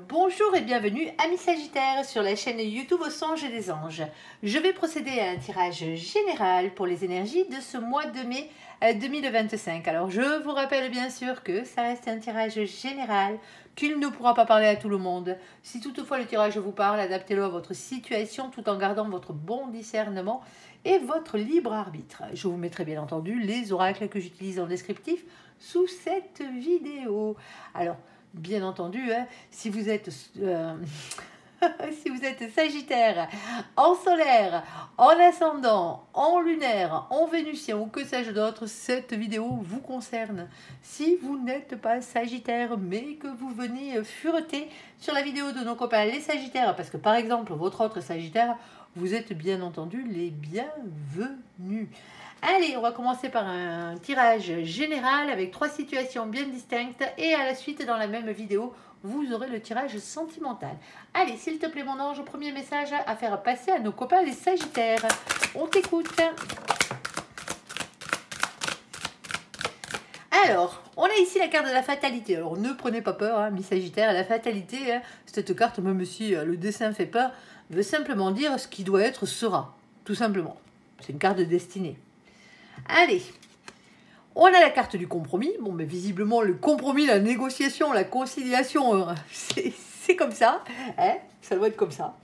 Bonjour et bienvenue amis Sagittaires sur la chaîne YouTube Au Songe des Anges. Je vais procéder à un tirage général pour les énergies de ce mois de mai 2025. Alors je vous rappelle bien sûr que ça reste un tirage général, qu'il ne pourra pas parler à tout le monde. Si toutefois le tirage vous parle, adaptez-le à votre situation tout en gardant votre bon discernement et votre libre arbitre. Je vous mettrai bien entendu les oracles que j'utilise en descriptif sous cette vidéo. Alors, bien entendu, hein, si vous êtes si vous êtes Sagittaire, en solaire, en ascendant, en lunaire, en vénusien ou que sais-je d'autre, cette vidéo vous concerne. Si vous n'êtes pas Sagittaire, mais que vous venez fureter sur la vidéo de nos copains les Sagittaires, parce que par exemple votre autre Sagittaire, vous êtes bien entendu les bienvenus. Allez, on va commencer par un tirage général avec 3 situations bien distinctes et à la suite dans la même vidéo, vous aurez le tirage sentimental. Allez, s'il te plaît mon ange, premier message à faire passer à nos copains les Sagittaires. On t'écoute. Alors, on a ici la carte de la fatalité. Alors, ne prenez pas peur, hein, mes Sagittaires. La fatalité, hein, cette carte, même si le dessin fait peur, veut simplement dire ce qui doit être sera. Tout simplement. C'est une carte de destinée. Allez, on a la carte du compromis. Bon, mais visiblement, le compromis, la négociation, la conciliation, c'est comme ça. Hein, ça doit être comme ça.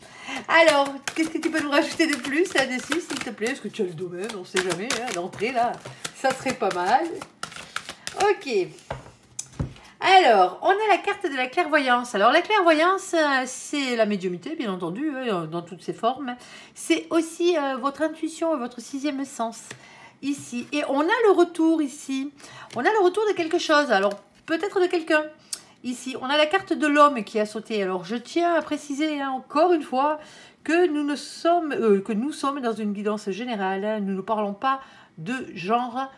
Alors, qu'est-ce que tu peux nous rajouter de plus là-dessus, s'il te plaît? Est-ce que tu as le domaine? On ne sait jamais. Hein, l'entrée, là, ça serait pas mal. Ok. Alors, on a la carte de la clairvoyance. Alors, la clairvoyance, c'est la médiumnité, bien entendu, hein, dans toutes ses formes. C'est aussi votre intuition, votre sixième sens. Ici, et on a le retour ici, on a le retour de quelque chose, alors peut-être de quelqu'un. Ici, on a la carte de l'homme qui a sauté. Alors je tiens à préciser hein, encore une fois que nous sommes dans une guidance générale, hein. Nous ne parlons pas de genre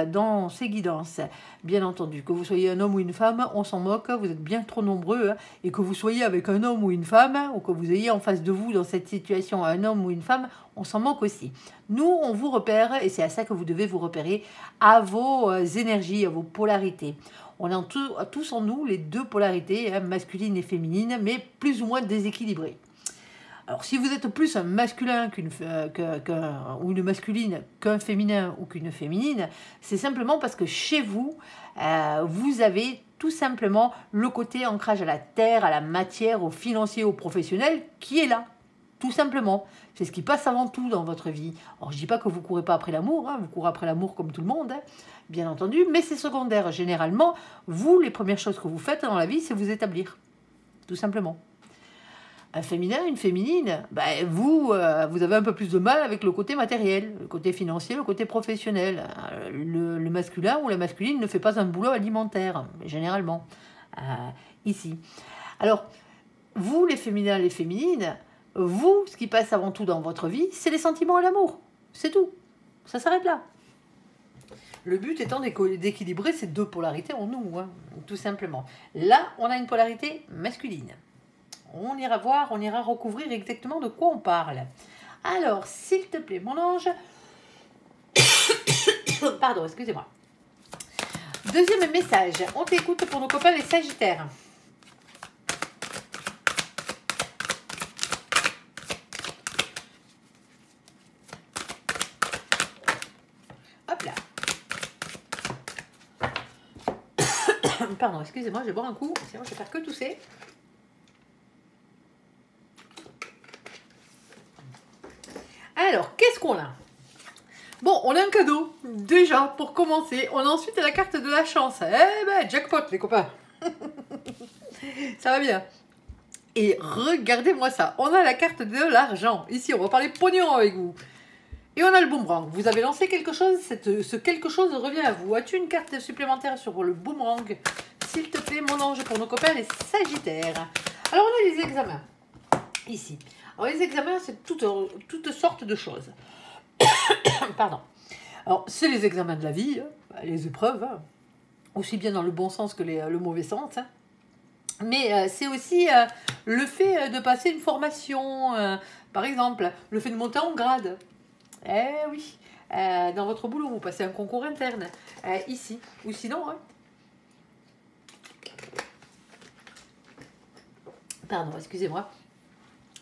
dans ces guidances. Bien entendu, que vous soyez un homme ou une femme, on s'en moque, vous êtes bien trop nombreux, hein, et que vous soyez avec un homme ou une femme, ou que vous ayez en face de vous dans cette situation un homme ou une femme, on s'en moque aussi. Nous, on vous repère, et c'est à ça que vous devez vous repérer, à vos énergies, à vos polarités. On a tous en nous les deux polarités, hein, masculine et féminine, mais plus ou moins déséquilibrées. Alors, si vous êtes plus un masculin ou une masculine qu'un féminin ou qu'une féminine, c'est simplement parce que chez vous, vous avez tout simplement le côté ancrage à la terre, à la matière, au financier, au professionnel qui est là. Tout simplement. C'est ce qui passe avant tout dans votre vie. Alors, je ne dis pas que vous ne courez pas après l'amour, hein, vous courez après l'amour comme tout le monde, hein, bien entendu, mais c'est secondaire. Généralement, vous, les premières choses que vous faites dans la vie, c'est vous établir. Tout simplement. Un féminin, une féminine, ben vous avez un peu plus de mal avec le côté matériel, le côté financier, le côté professionnel. Le masculin ou la masculine ne fait pas un boulot alimentaire, généralement, ici. Alors, vous, les féminins, les féminines, vous, ce qui passe avant tout dans votre vie, c'est les sentiments et l'amour. C'est tout. Ça s'arrête là. Le but étant d'équilibrer ces deux polarités en nous, hein, tout simplement. Là, on a une polarité masculine. On ira voir, on ira recouvrir exactement de quoi on parle. Alors, s'il te plaît, mon ange. Pardon, excusez-moi. Deuxième message. On t'écoute pour nos copains les Sagittaires. Hop là. Pardon, excusez-moi, je vais boire un coup, sinon je vais faire que tousser. Alors, qu'est-ce qu'on a? Bon, on a un cadeau, déjà, pour commencer. On a ensuite la carte de la chance. Eh ben, jackpot, les copains. Ça va bien. Et regardez-moi ça. On a la carte de l'argent. Ici, on va parler pognon avec vous. Et on a le boomerang. Vous avez lancé quelque chose, ce quelque chose revient à vous. As-tu une carte supplémentaire sur le boomerang? S'il te plaît, mon ange, pour nos copains, les Sagittaires. Alors, on a les examens. Ici. Alors, les examens, c'est toutes sortes de choses. Pardon. Alors, c'est les examens de la vie, hein, les épreuves, hein, aussi bien dans le bon sens que le mauvais sens. Hein. Mais c'est aussi le fait de passer une formation, par exemple, le fait de monter en grade. Eh oui, dans votre boulot, vous passez un concours interne, ici, ou sinon, hein, Pardon, excusez-moi.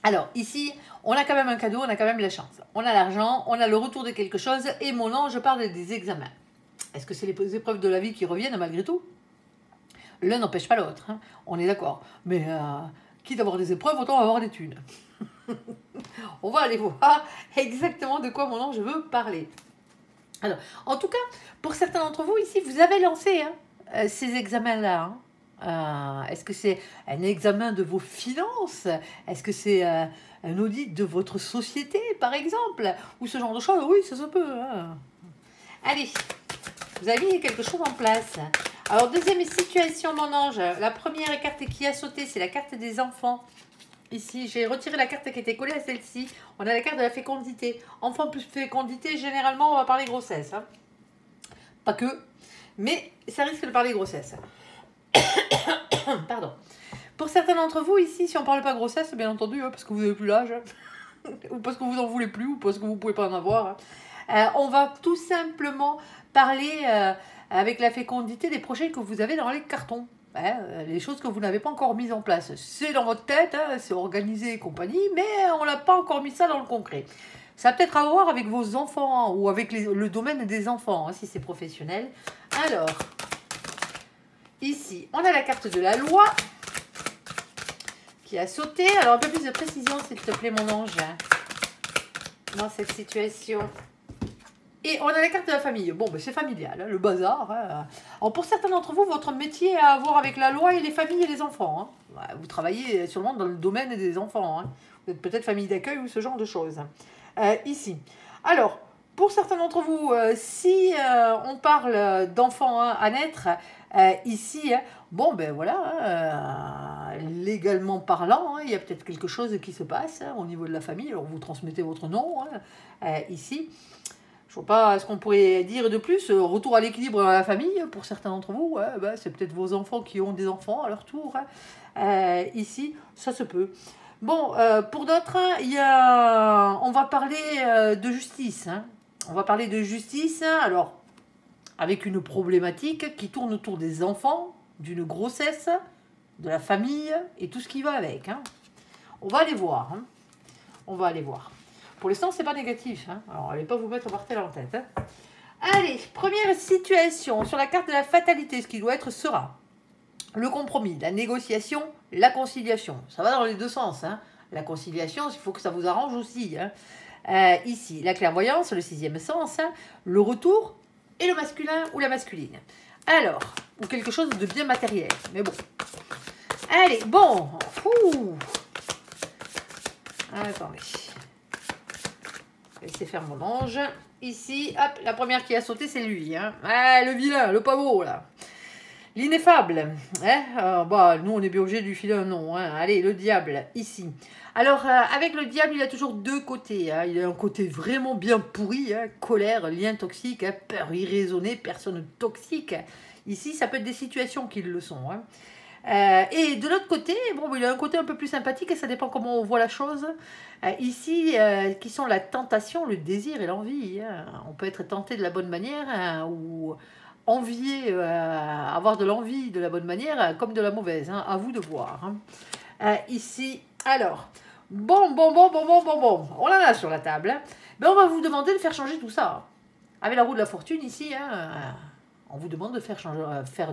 Alors, ici, on a quand même un cadeau, on a quand même la chance. On a l'argent, on a le retour de quelque chose, et mon ange parle des examens. Est-ce que c'est les épreuves de la vie qui reviennent malgré tout? L'un n'empêche pas l'autre, hein, on est d'accord. Mais quitte à avoir des épreuves, autant avoir des thunes. On va aller voir exactement de quoi mon ange veut parler. Alors, en tout cas, pour certains d'entre vous ici, vous avez lancé ces examens-là. Hein. Est-ce que c'est un examen de vos finances? Est-ce que c'est un audit de votre société, par exemple? Ou ce genre de choses? Oui, ça se peut. Hein. Allez, vous avez mis quelque chose en place. Alors, deuxième situation, mon ange. La première carte qui a sauté, c'est la carte des enfants. Ici, j'ai retiré la carte qui était collée à celle-ci. On a la carte de la fécondité. Enfant plus fécondité, généralement, on va parler grossesse. Hein. Pas que, mais ça risque de parler grossesse. Pardon. Pour certains d'entre vous, ici, si on ne parle pas grossesse, bien entendu, hein, parce que vous n'avez plus l'âge, ou parce que vous en voulez plus, ou parce que vous ne pouvez pas en avoir, on va tout simplement parler avec la fécondité des projets que vous avez dans les cartons. Les choses que vous n'avez pas encore mises en place. C'est dans votre tête, hein, c'est organisé et compagnie, mais on n'a pas encore mis ça dans le concret. Ça a peut-être à voir avec vos enfants hein, ou avec le domaine des enfants, hein, si c'est professionnel. Alors, ici, on a la carte de la loi qui a sauté. Alors, un peu plus de précision, s'il te plaît, mon ange, dans cette situation. Et on a la carte de la famille. Bon, ben c'est familial, hein, le bazar. Hein. Alors, pour certains d'entre vous, votre métier a à voir avec la loi et les familles et les enfants. Hein. Vous travaillez sûrement dans le domaine des enfants. Hein. Vous êtes peut-être famille d'accueil ou ce genre de choses. Ici. Alors, pour certains d'entre vous, si on parle d'enfants hein, à naître, ici, hein, bon, ben voilà, légalement parlant, hein, il y a peut-être quelque chose qui se passe hein, au niveau de la famille. Alors, vous transmettez votre nom hein, ici. Je ne vois pas ce qu'on pourrait dire de plus. Retour à l'équilibre dans la famille, pour certains d'entre vous. Ouais, bah, c'est peut-être vos enfants qui ont des enfants à leur tour. Hein. Ici, ça se peut. Bon, pour d'autres, on va parler de justice. Hein. On va parler de justice, alors, avec une problématique qui tourne autour des enfants, d'une grossesse, de la famille et tout ce qui va avec. Hein. On va aller voir. Hein. On va aller voir. Pour l'instant, c'est pas négatif. Hein. Alors, allez pas vous mettre par terre en tête. Hein. Allez, première situation sur la carte de la fatalité. Ce qui doit être sera. Le compromis, la négociation, la conciliation. Ça va dans les deux sens. Hein. La conciliation, il faut que ça vous arrange aussi. Hein. Ici, la clairvoyance, le sixième sens. Hein. Le retour et le masculin ou la masculine. Alors, ou quelque chose de bien matériel. Mais bon. Allez, bon. Ouh. Attendez. Laissez faire mon ange. Ici, hop, la première qui a sauté, c'est lui. Hein. Ah, le vilain, le pas beau, là. L'ineffable. Hein. Bah, nous, on est bien obligé de lui filer un nom. Hein. Allez, le diable, ici. Alors, avec le diable, il a toujours deux côtés. Hein. Il a un côté vraiment bien pourri. Hein. Colère, lien toxique, hein. Peur irraisonnée, personne toxique. Ici, ça peut être des situations qui le sont. Hein. Et de l'autre côté, bon, il a un côté un peu plus sympathique et ça dépend comment on voit la chose. Ici, qui sont la tentation, le désir et l'envie. Hein. On peut être tenté de la bonne manière hein, ou envier, avoir de l'envie de la bonne manière comme de la mauvaise. Hein. À vous de voir. Hein. Ici, alors, bon. On en a sur la table. Hein. Mais on va vous demander de faire changer tout ça. Avec la roue de la fortune ici, hein, on vous demande de faire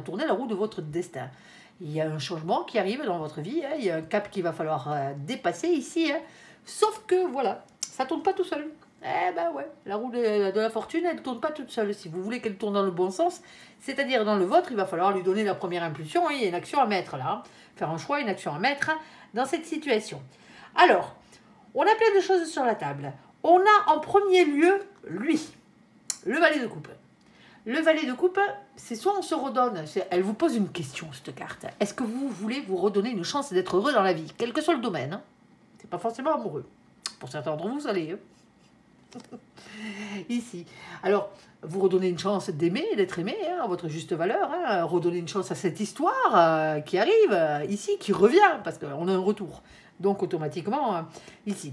tourner la roue de votre destin. Il y a un changement qui arrive dans votre vie, hein, il y a un cap qu'il va falloir dépasser ici. Hein. Sauf que, voilà, ça ne tourne pas tout seul. Eh ben ouais, la roue de la fortune, elle ne tourne pas toute seule. Si vous voulez qu'elle tourne dans le bon sens, c'est-à-dire dans le vôtre, il va falloir lui donner la première impulsion. Hein, il y a une action à mettre là. Hein. Faire un choix, une action à mettre hein, dans cette situation. Alors, on a plein de choses sur la table. On a en premier lieu, lui, le valet de coupe. Le valet de coupe, c'est soit on se redonne, elle vous pose une question, cette carte. Est-ce que vous voulez vous redonner une chance d'être heureux dans la vie, quel que soit le domaine hein. C'est pas forcément amoureux. Pour certains d'entre vous, ça l'est. Hein. Ici. Alors, vous redonnez une chance d'aimer, d'être aimé, hein, à votre juste valeur. Hein. Redonnez une chance à cette histoire qui arrive, ici, qui revient, parce qu'on a un retour. Donc, automatiquement, ici.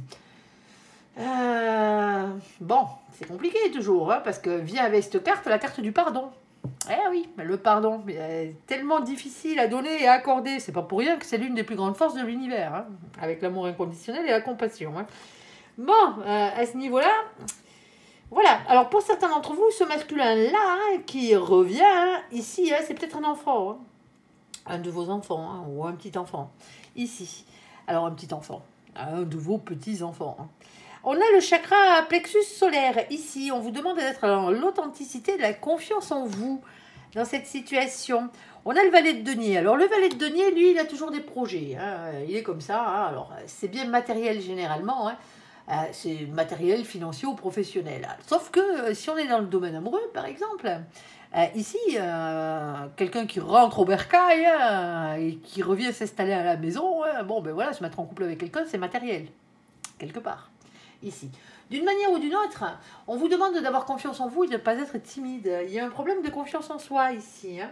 Bon, c'est compliqué toujours, hein, parce que vient avec cette carte, la carte du pardon. Eh oui, le pardon, tellement difficile à donner et à accorder. C'est pas pour rien que c'est l'une des plus grandes forces de l'univers, hein, avec l'amour inconditionnel et la compassion. Hein. Bon, à ce niveau-là, voilà. Alors pour certains d'entre vous, ce masculin-là hein, qui revient hein, ici, hein, c'est peut-être un enfant, hein, un de vos enfants hein, ou un petit enfant. Ici, alors un petit enfant, un de vos petits enfants. Hein. On a le chakra plexus solaire. Ici, on vous demande d'être dans l'authenticité, de la confiance en vous dans cette situation. On a le valet de denier. Alors, le valet de denier, lui, il a toujours des projets. Hein. Il est comme ça. Hein. Alors, c'est bien matériel généralement. Hein. C'est matériel, financier ou professionnel. Sauf que si on est dans le domaine amoureux, par exemple, ici, quelqu'un qui rentre au bercail et qui revient s'installer à la maison, bon, ben voilà, se mettre en couple avec quelqu'un, c'est matériel, quelque part. Ici. D'une manière ou d'une autre, on vous demande d'avoir confiance en vous et de ne pas être timide. Il y a un problème de confiance en soi ici, hein,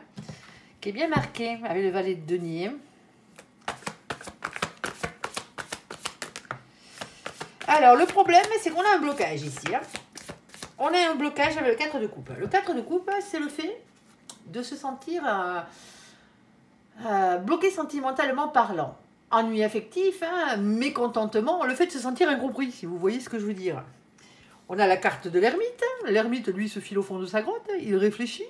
qui est bien marqué avec le valet de denier. Alors, le problème, c'est qu'on a un blocage ici. Hein. On a un blocage avec le 4 de coupe. Le 4 de coupe, c'est le fait de se sentir bloqué sentimentalement parlant. Ennui affectif, hein, mécontentement, le fait de se sentir incompris, si vous voyez ce que je veux dire. On a la carte de l'ermite. L'ermite, lui, se file au fond de sa grotte, il réfléchit,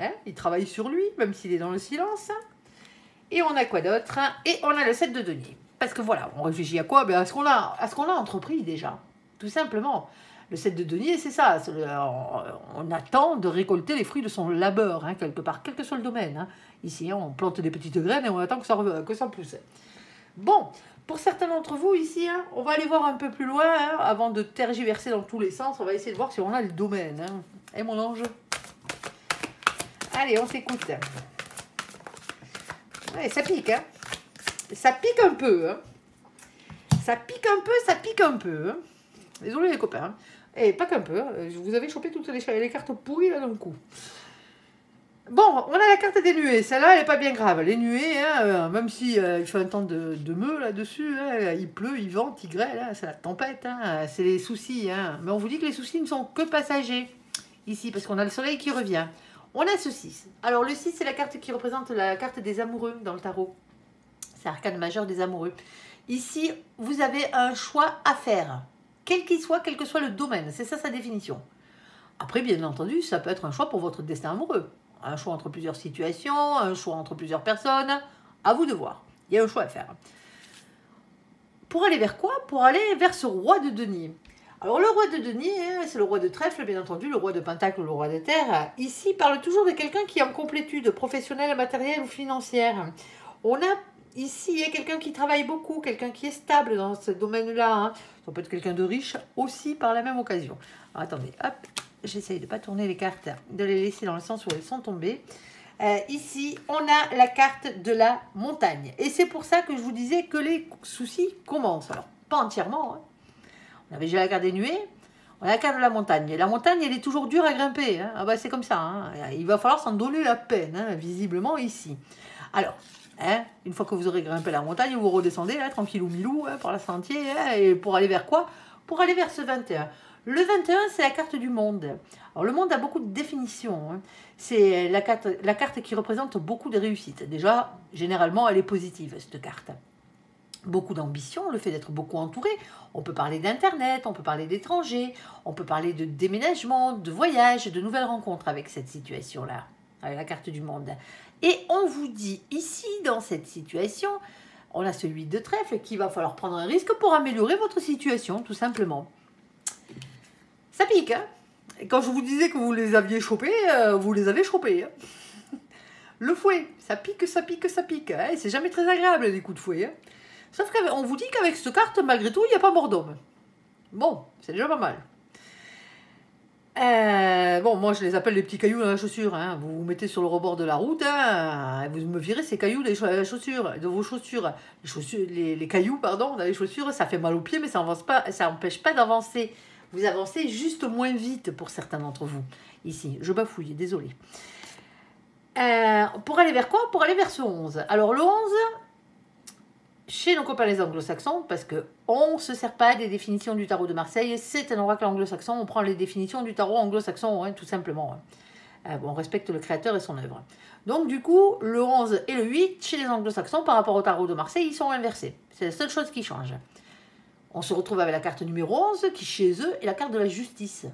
hein, il travaille sur lui, même s'il est dans le silence. Et on a quoi d'autre? Et on a le 7 de denier. Parce que voilà, on réfléchit à quoi? Ben à ce qu'on a entrepris déjà, tout simplement. Le 7 de denier, c'est ça. On attend de récolter les fruits de son labeur, hein, quelque part, quel que soit le domaine. Hein. Ici, on plante des petites graines et on attend que ça pousse. Bon, pour certains d'entre vous ici, hein, on va aller voir un peu plus loin, hein, avant de tergiverser dans tous les sens. On va essayer de voir si on a le domaine. Hein. Et mon ange? Allez, on s'écoute. Ouais, ça pique, hein. Ça pique un peu, hein. Ça pique un peu, ça pique un peu. Hein. Désolé les copains. Hein. Et pas qu'un peu. Hein. Vous avez chopé toutes les cartes pourries là d'un coup. Bon, on a la carte des nuées. Celle-là, elle n'est pas bien grave. Les nuées, hein, même si il fait un temps de meux là-dessus, hein, il pleut, il vente, il grêle, hein, c'est la tempête, hein, c'est les soucis. Hein. Mais on vous dit que les soucis ne sont que passagers, ici, parce qu'on a le soleil qui revient. On a ce 6. Alors, le 6, c'est la carte qui représente la carte des amoureux dans le tarot. C'est l'arcane majeur des amoureux. Ici, vous avez un choix à faire, quel qu'il soit, quel que soit le domaine. C'est ça sa définition. Après, bien entendu, ça peut être un choix pour votre destin amoureux. Un choix entre plusieurs situations, un choix entre plusieurs personnes. À vous de voir. Il y a un choix à faire. Pour aller vers quoi? Pour aller vers ce roi de denier. Alors, le roi de denier, hein, c'est le roi de trèfle, bien entendu, le roi de pentacle, le roi de terre. Ici, il parle toujours de quelqu'un qui est en complétude professionnelle, matérielle ou financière. On a ici, il y a quelqu'un qui travaille beaucoup, quelqu'un qui est stable dans ce domaine-là. Hein. Ça peut être quelqu'un de riche aussi par la même occasion. Alors, attendez, hop. J'essaye de ne pas tourner les cartes, de les laisser dans le sens où elles sont tombées. Ici, on a la carte de la montagne. Et c'est pour ça que je vous disais que les soucis commencent. Alors, pas entièrement. Hein. On avait déjà la carte des nuées. On a la carte de la montagne. Et la montagne, elle est toujours dure à grimper. Hein. Ah bah, c'est comme ça. Hein. Il va falloir s'en donner la peine, hein, visiblement, ici. Alors, hein, une fois que vous aurez grimpé la montagne, vous redescendez, là, tranquillou milou, hein, par la sentier. Hein, et pour aller vers quoi? Pour aller vers ce 21. Le 21, c'est la carte du monde. Alors, le monde a beaucoup de définitions. Hein. C'est la carte qui représente beaucoup de réussites. Déjà, généralement, elle est positive, cette carte. Beaucoup d'ambition, le fait d'être beaucoup entouré. On peut parler d'Internet, on peut parler d'étrangers, on peut parler de déménagement, de voyage, de nouvelles rencontres avec cette situation-là, avec la carte du monde. Et on vous dit ici, dans cette situation, on a celui de trèfle qu'il va falloir prendre un risque pour améliorer votre situation, tout simplement. Ça pique, hein? Et quand je vous disais que vous les aviez chopés, vous les avez chopés. Hein. Le fouet, ça pique, ça pique, ça pique. Hein. C'est jamais très agréable, les coups de fouet. Hein. Sauf qu'on vous dit qu'avec cette carte, malgré tout, il n'y a pas mort d'homme. Bon, c'est déjà pas mal. Bon, moi, je les appelle les petits cailloux dans la chaussure. Hein. Vous vous mettez sur le rebord de la route, hein, et vous me virez ces cailloux de vos chaussures. Les cailloux, pardon, dans les chaussures, ça fait mal aux pieds, mais ça n'empêche pas d'avancer. Vous avancez juste moins vite pour certains d'entre vous. Ici, je bafouille, désolé. Pour aller vers quoi? Pour aller vers ce 11. Alors, le 11, chez nos copains les anglo-saxons, parce qu'on ne se sert pas des définitions du tarot de Marseille, c'est un oracle anglo-saxon, on prend les définitions du tarot anglo-saxon, hein, tout simplement. On respecte le créateur et son œuvre. Donc du coup, le 11 et le 8, chez les anglo-saxons, par rapport au tarot de Marseille, ils sont inversés. C'est la seule chose qui change. On se retrouve avec la carte numéro 11, qui chez eux est la carte de la justice.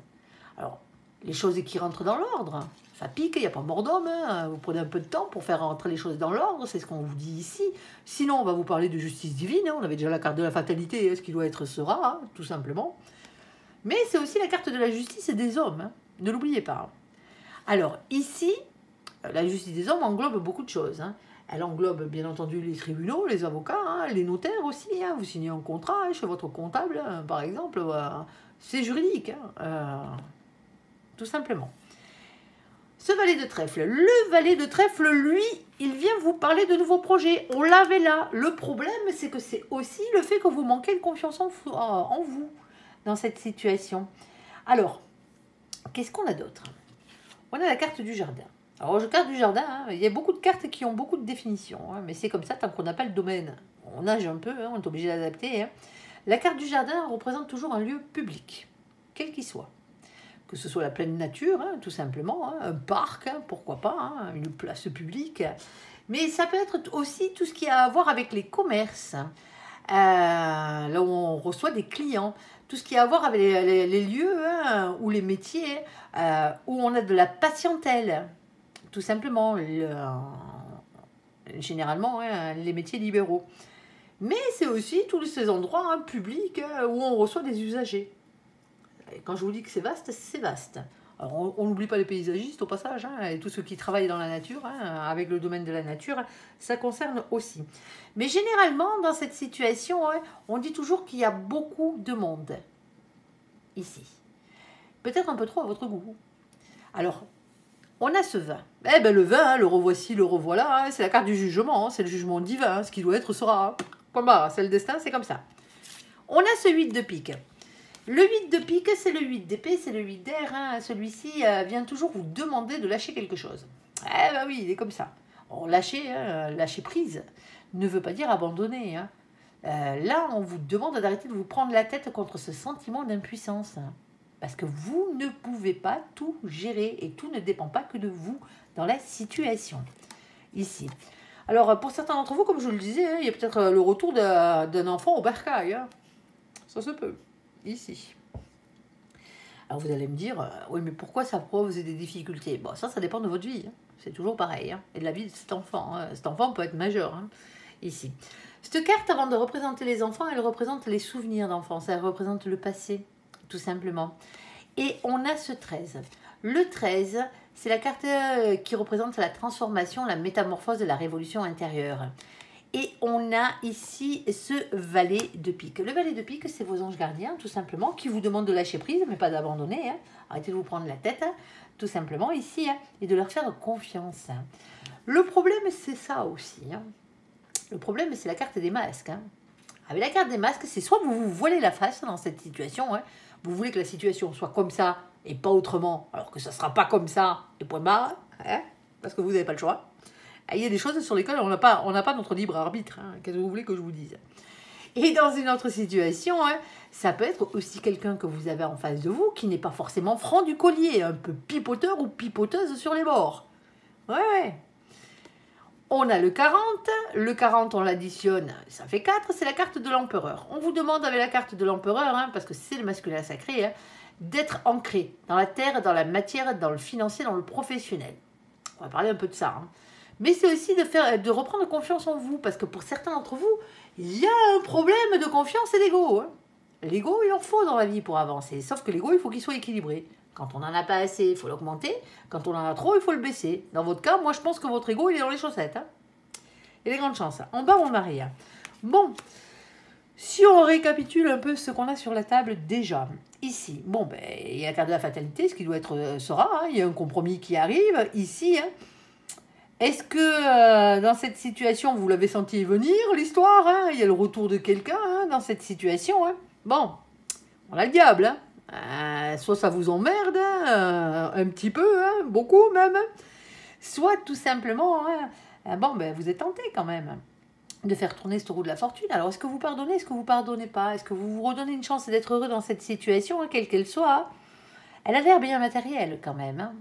Alors, les choses qui rentrent dans l'ordre, ça pique, il n'y a pas mort d'homme, hein. Vous prenez un peu de temps pour faire rentrer les choses dans l'ordre, c'est ce qu'on vous dit ici. Sinon, on va vous parler de justice divine, hein. On avait déjà la carte de la fatalité, hein. Ce qui doit être sera, hein, tout simplement. Mais c'est aussi la carte de la justice des hommes, hein. Ne l'oubliez pas. Alors, ici, la justice des hommes englobe beaucoup de choses, hein. Elle englobe bien entendu les tribunaux, les avocats, hein, les notaires aussi, hein. Vous signez un contrat hein, chez votre comptable, hein, par exemple, c'est juridique, hein, tout simplement. Ce valet de trèfle, le valet de trèfle, lui, il vient vous parler de nouveaux projets. On l'avait là. Le problème, c'est que c'est aussi le fait que vous manquez de confiance en vous dans cette situation. Alors, qu'est-ce qu'on a d'autre? On a la carte du jardin. Alors, la carte du jardin, hein, il y a beaucoup de cartes qui ont beaucoup de définitions, hein, mais c'est comme ça tant qu'on n'a pas le domaine. On nage un peu, hein, on est obligé d'adapter. Hein. La carte du jardin représente toujours un lieu public, quel qu'il soit. Que ce soit la pleine nature, hein, tout simplement, hein, un parc, hein, pourquoi pas, hein, une place publique. Mais ça peut être aussi tout ce qui a à voir avec les commerces, là où on reçoit des clients, tout ce qui a à voir avec les lieux hein, ou les métiers où on a de la patientèle. Tout simplement, généralement, hein, les métiers libéraux. Mais c'est aussi tous ces endroits hein, publics où on reçoit des usagers. Et quand je vous dis que c'est vaste, c'est vaste. Alors, on n'oublie pas les paysagistes au passage, hein, et tous ceux qui travaillent dans la nature, hein, avec le domaine de la nature, ça concerne aussi. Mais généralement, dans cette situation, hein, on dit toujours qu'il y a beaucoup de monde ici. Peut-être un peu trop à votre goût. Alors, on a ce vin. Eh ben le vin, hein, le revoici, le revoilà, hein, c'est la carte du jugement, hein, c'est le jugement divin, hein, ce qui doit être sera. Hein. Point barre, c'est le destin, c'est comme ça. On a ce 8 de pique. Le 8 de pique, c'est le 8 d'épée, c'est le 8 d'air. Hein. Celui-ci vient toujours vous demander de lâcher quelque chose. Eh ben oui, il est comme ça. Alors, lâcher prise ne veut pas dire abandonner. Hein. Là, on vous demande d'arrêter de vous prendre la tête contre ce sentiment d'impuissance. Hein. Parce que vous ne pouvez pas tout gérer et tout ne dépend pas que de vous dans la situation. Ici. Alors, pour certains d'entre vous, comme je le disais, hein, il y a peut-être le retour d'un enfant au bercail. Hein. Ça se peut. Ici. Alors, vous allez me dire, oui, mais pourquoi ça pose des difficultés? Bon, ça dépend de votre vie. Hein. C'est toujours pareil. Hein. Et de la vie de cet enfant. Hein. Cet enfant peut être majeur. Hein. Ici. Cette carte, avant de représenter les enfants, elle représente les souvenirs d'enfance. Elle représente le passé. Tout simplement. Et on a ce 13. Le 13, c'est la carte qui représente la transformation, la métamorphose de la révolution intérieure. Et on a ici ce valet de pique. Le valet de pique, c'est vos anges gardiens, tout simplement, qui vous demandent de lâcher prise, mais pas d'abandonner. Hein. Arrêtez de vous prendre la tête, hein, tout simplement, ici, hein, et de leur faire confiance. Hein. Le problème, c'est ça aussi. Hein. Le problème, c'est la carte des masques. Hein. Avec la carte des masques, c'est soit vous vous voilez la face dans cette situation, hein, vous voulez que la situation soit comme ça et pas autrement, alors que ça ne sera pas comme ça et point barre, hein, parce que vous n'avez pas le choix. Il y a des choses sur lesquelles on n'a pas notre libre arbitre. Hein, qu'est-ce que vous voulez que je vous dise? Et dans une autre situation, hein, ça peut être aussi quelqu'un que vous avez en face de vous qui n'est pas forcément franc du collier, un peu pipoteur ou pipoteuse sur les bords. Ouais. On a le 40, on l'additionne, ça fait 4, c'est la carte de l'empereur. On vous demande avec la carte de l'empereur, hein, parce que c'est le masculin sacré, hein, d'être ancré dans la terre, dans la matière, dans le financier, dans le professionnel. On va parler un peu de ça. Hein. Mais c'est aussi de reprendre confiance en vous, parce que pour certains d'entre vous, il y a un problème de confiance et d'ego. Hein. L'ego, il en faut dans la vie pour avancer, sauf que l'ego, il faut qu'il soit équilibré. Quand on n'en a pas assez, il faut l'augmenter. Quand on en a trop, il faut le baisser. Dans votre cas, moi, je pense que votre ego, il est dans les chaussettes. Hein. Il y a des grandes chances. En bas, on marie. Hein. Bon, si on récapitule un peu ce qu'on a sur la table déjà. Ici, bon, ben, il y a la carte de la fatalité, ce qui doit être sera. Hein. Il y a un compromis qui arrive. Ici, hein. Est-ce que dans cette situation, vous l'avez senti venir, l'histoire hein. Il y a le retour de quelqu'un hein, dans cette situation. Hein. Bon, on a le diable, hein. Soit ça vous emmerde, hein, un petit peu, hein, beaucoup même, soit tout simplement, hein, bon, ben, vous êtes tenté quand même de faire tourner ce roue de la fortune. Alors, est-ce que vous pardonnez, est-ce que vous pardonnez pas? Est-ce que vous vous redonnez une chance d'être heureux dans cette situation, hein, quelle qu'elle soit? Elle a l'air bien matérielle quand même. Hein.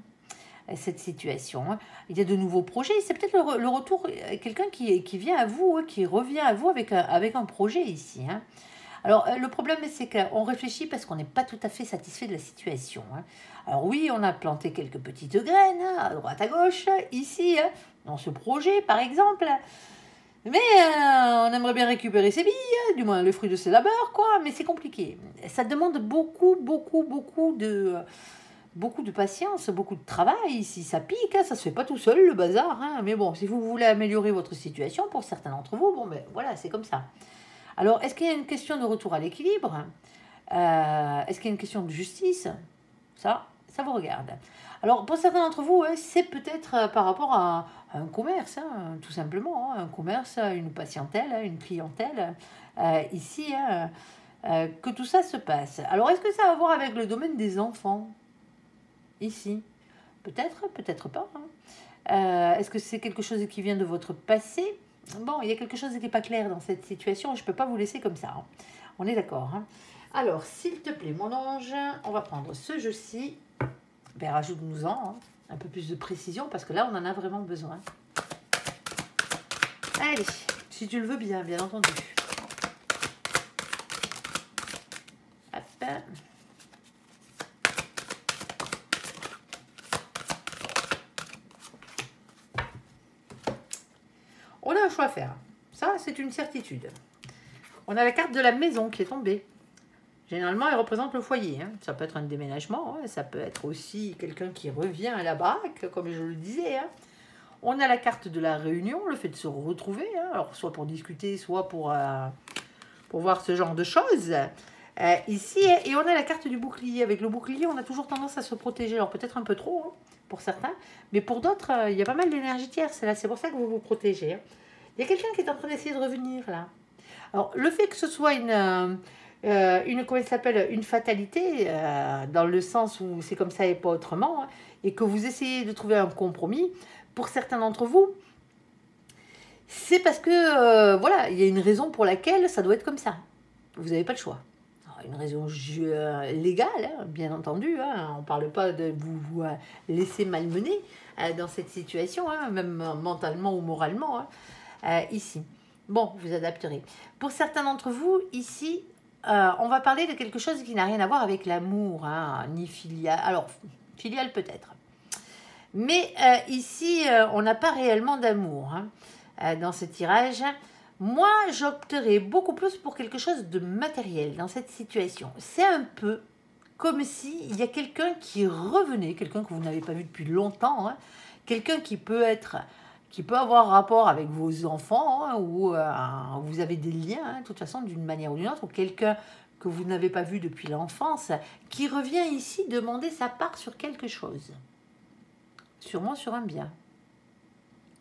cette situation. Hein. Il y a de nouveaux projets. C'est peut-être le retour, quelqu'un qui vient à vous, hein, qui revient à vous avec un projet ici. Hein. Alors, le problème, c'est qu'on réfléchit parce qu'on n'est pas tout à fait satisfait de la situation. Hein. Alors oui, on a planté quelques petites graines, hein, à droite, à gauche, ici, hein, dans ce projet, par exemple. Mais on aimerait bien récupérer ses billes, hein, du moins le fruit de ses labeurs, quoi. Mais c'est compliqué. Ça demande beaucoup de patience, beaucoup de travail. Si ça pique, hein, ça se fait pas tout seul, le bazar. Hein. Mais bon, si vous voulez améliorer votre situation, pour certains d'entre vous, bon, ben voilà, c'est comme ça. Alors, est-ce qu'il y a une question de retour à l'équilibre? Est-ce qu'il y a une question de justice? Ça vous regarde. Alors, pour certains d'entre vous, hein, c'est peut-être par rapport à un commerce, hein, tout simplement. Hein, un commerce, une patientèle, une clientèle, ici, hein, que tout ça se passe. Alors, est-ce que ça a à voir avec le domaine des enfants? Ici. Peut-être, peut-être pas. Hein. Est-ce que c'est quelque chose qui vient de votre passé? Bon, il y a quelque chose qui n'est pas clair dans cette situation. Je ne peux pas vous laisser comme ça. Hein. On est d'accord. Hein. Alors, s'il te plaît, mon ange, on va prendre ce jeu-ci. Ben, rajoute-nous-en hein, un peu plus de précision parce que là, on en a vraiment besoin. Allez, si tu le veux bien, bien entendu. Hop. On a un choix à faire. Ça, c'est une certitude. On a la carte de la maison qui est tombée. Généralement, elle représente le foyer. Hein. Ça peut être un déménagement. Hein. Ça peut être aussi quelqu'un qui revient à la baraque, comme je le disais. Hein. On a la carte de la réunion, le fait de se retrouver. Hein. Alors, soit pour discuter, soit pour voir ce genre de choses. Ici, et on a la carte du bouclier. Avec le bouclier, on a toujours tendance à se protéger. Alors, peut-être un peu trop, hein, pour certains. Mais pour d'autres, il y a pas mal d'énergie tierce. C'est pour ça que vous vous protégez. Hein. Il y a quelqu'un qui est en train d'essayer de revenir, là. Alors, le fait que ce soit comment il s'appelle, une fatalité, dans le sens où c'est comme ça et pas autrement, hein, et que vous essayez de trouver un compromis, pour certains d'entre vous, c'est parce que, voilà, il y a une raison pour laquelle ça doit être comme ça. Vous n'avez pas le choix. Alors, une raison légale, hein, bien entendu, hein, on ne parle pas de vous laisser malmener dans cette situation, hein, même mentalement ou moralement, hein, ici. Bon, vous adapterez. Pour certains d'entre vous, ici, on va parler de quelque chose qui n'a rien à voir avec l'amour, hein, ni filial. Alors, filial peut-être. Mais ici, on n'a pas réellement d'amour hein, dans ce tirage. Moi, j'opterais beaucoup plus pour quelque chose de matériel dans cette situation. C'est un peu comme s'il y a quelqu'un qui revenait, quelqu'un que vous n'avez pas vu depuis longtemps, hein, quelqu'un qui peut avoir rapport avec vos enfants, hein, ou vous avez des liens, hein, de toute façon, d'une manière ou d'une autre, ou quelqu'un que vous n'avez pas vu depuis l'enfance, qui revient ici demander sa part sur quelque chose. Sûrement sur un bien.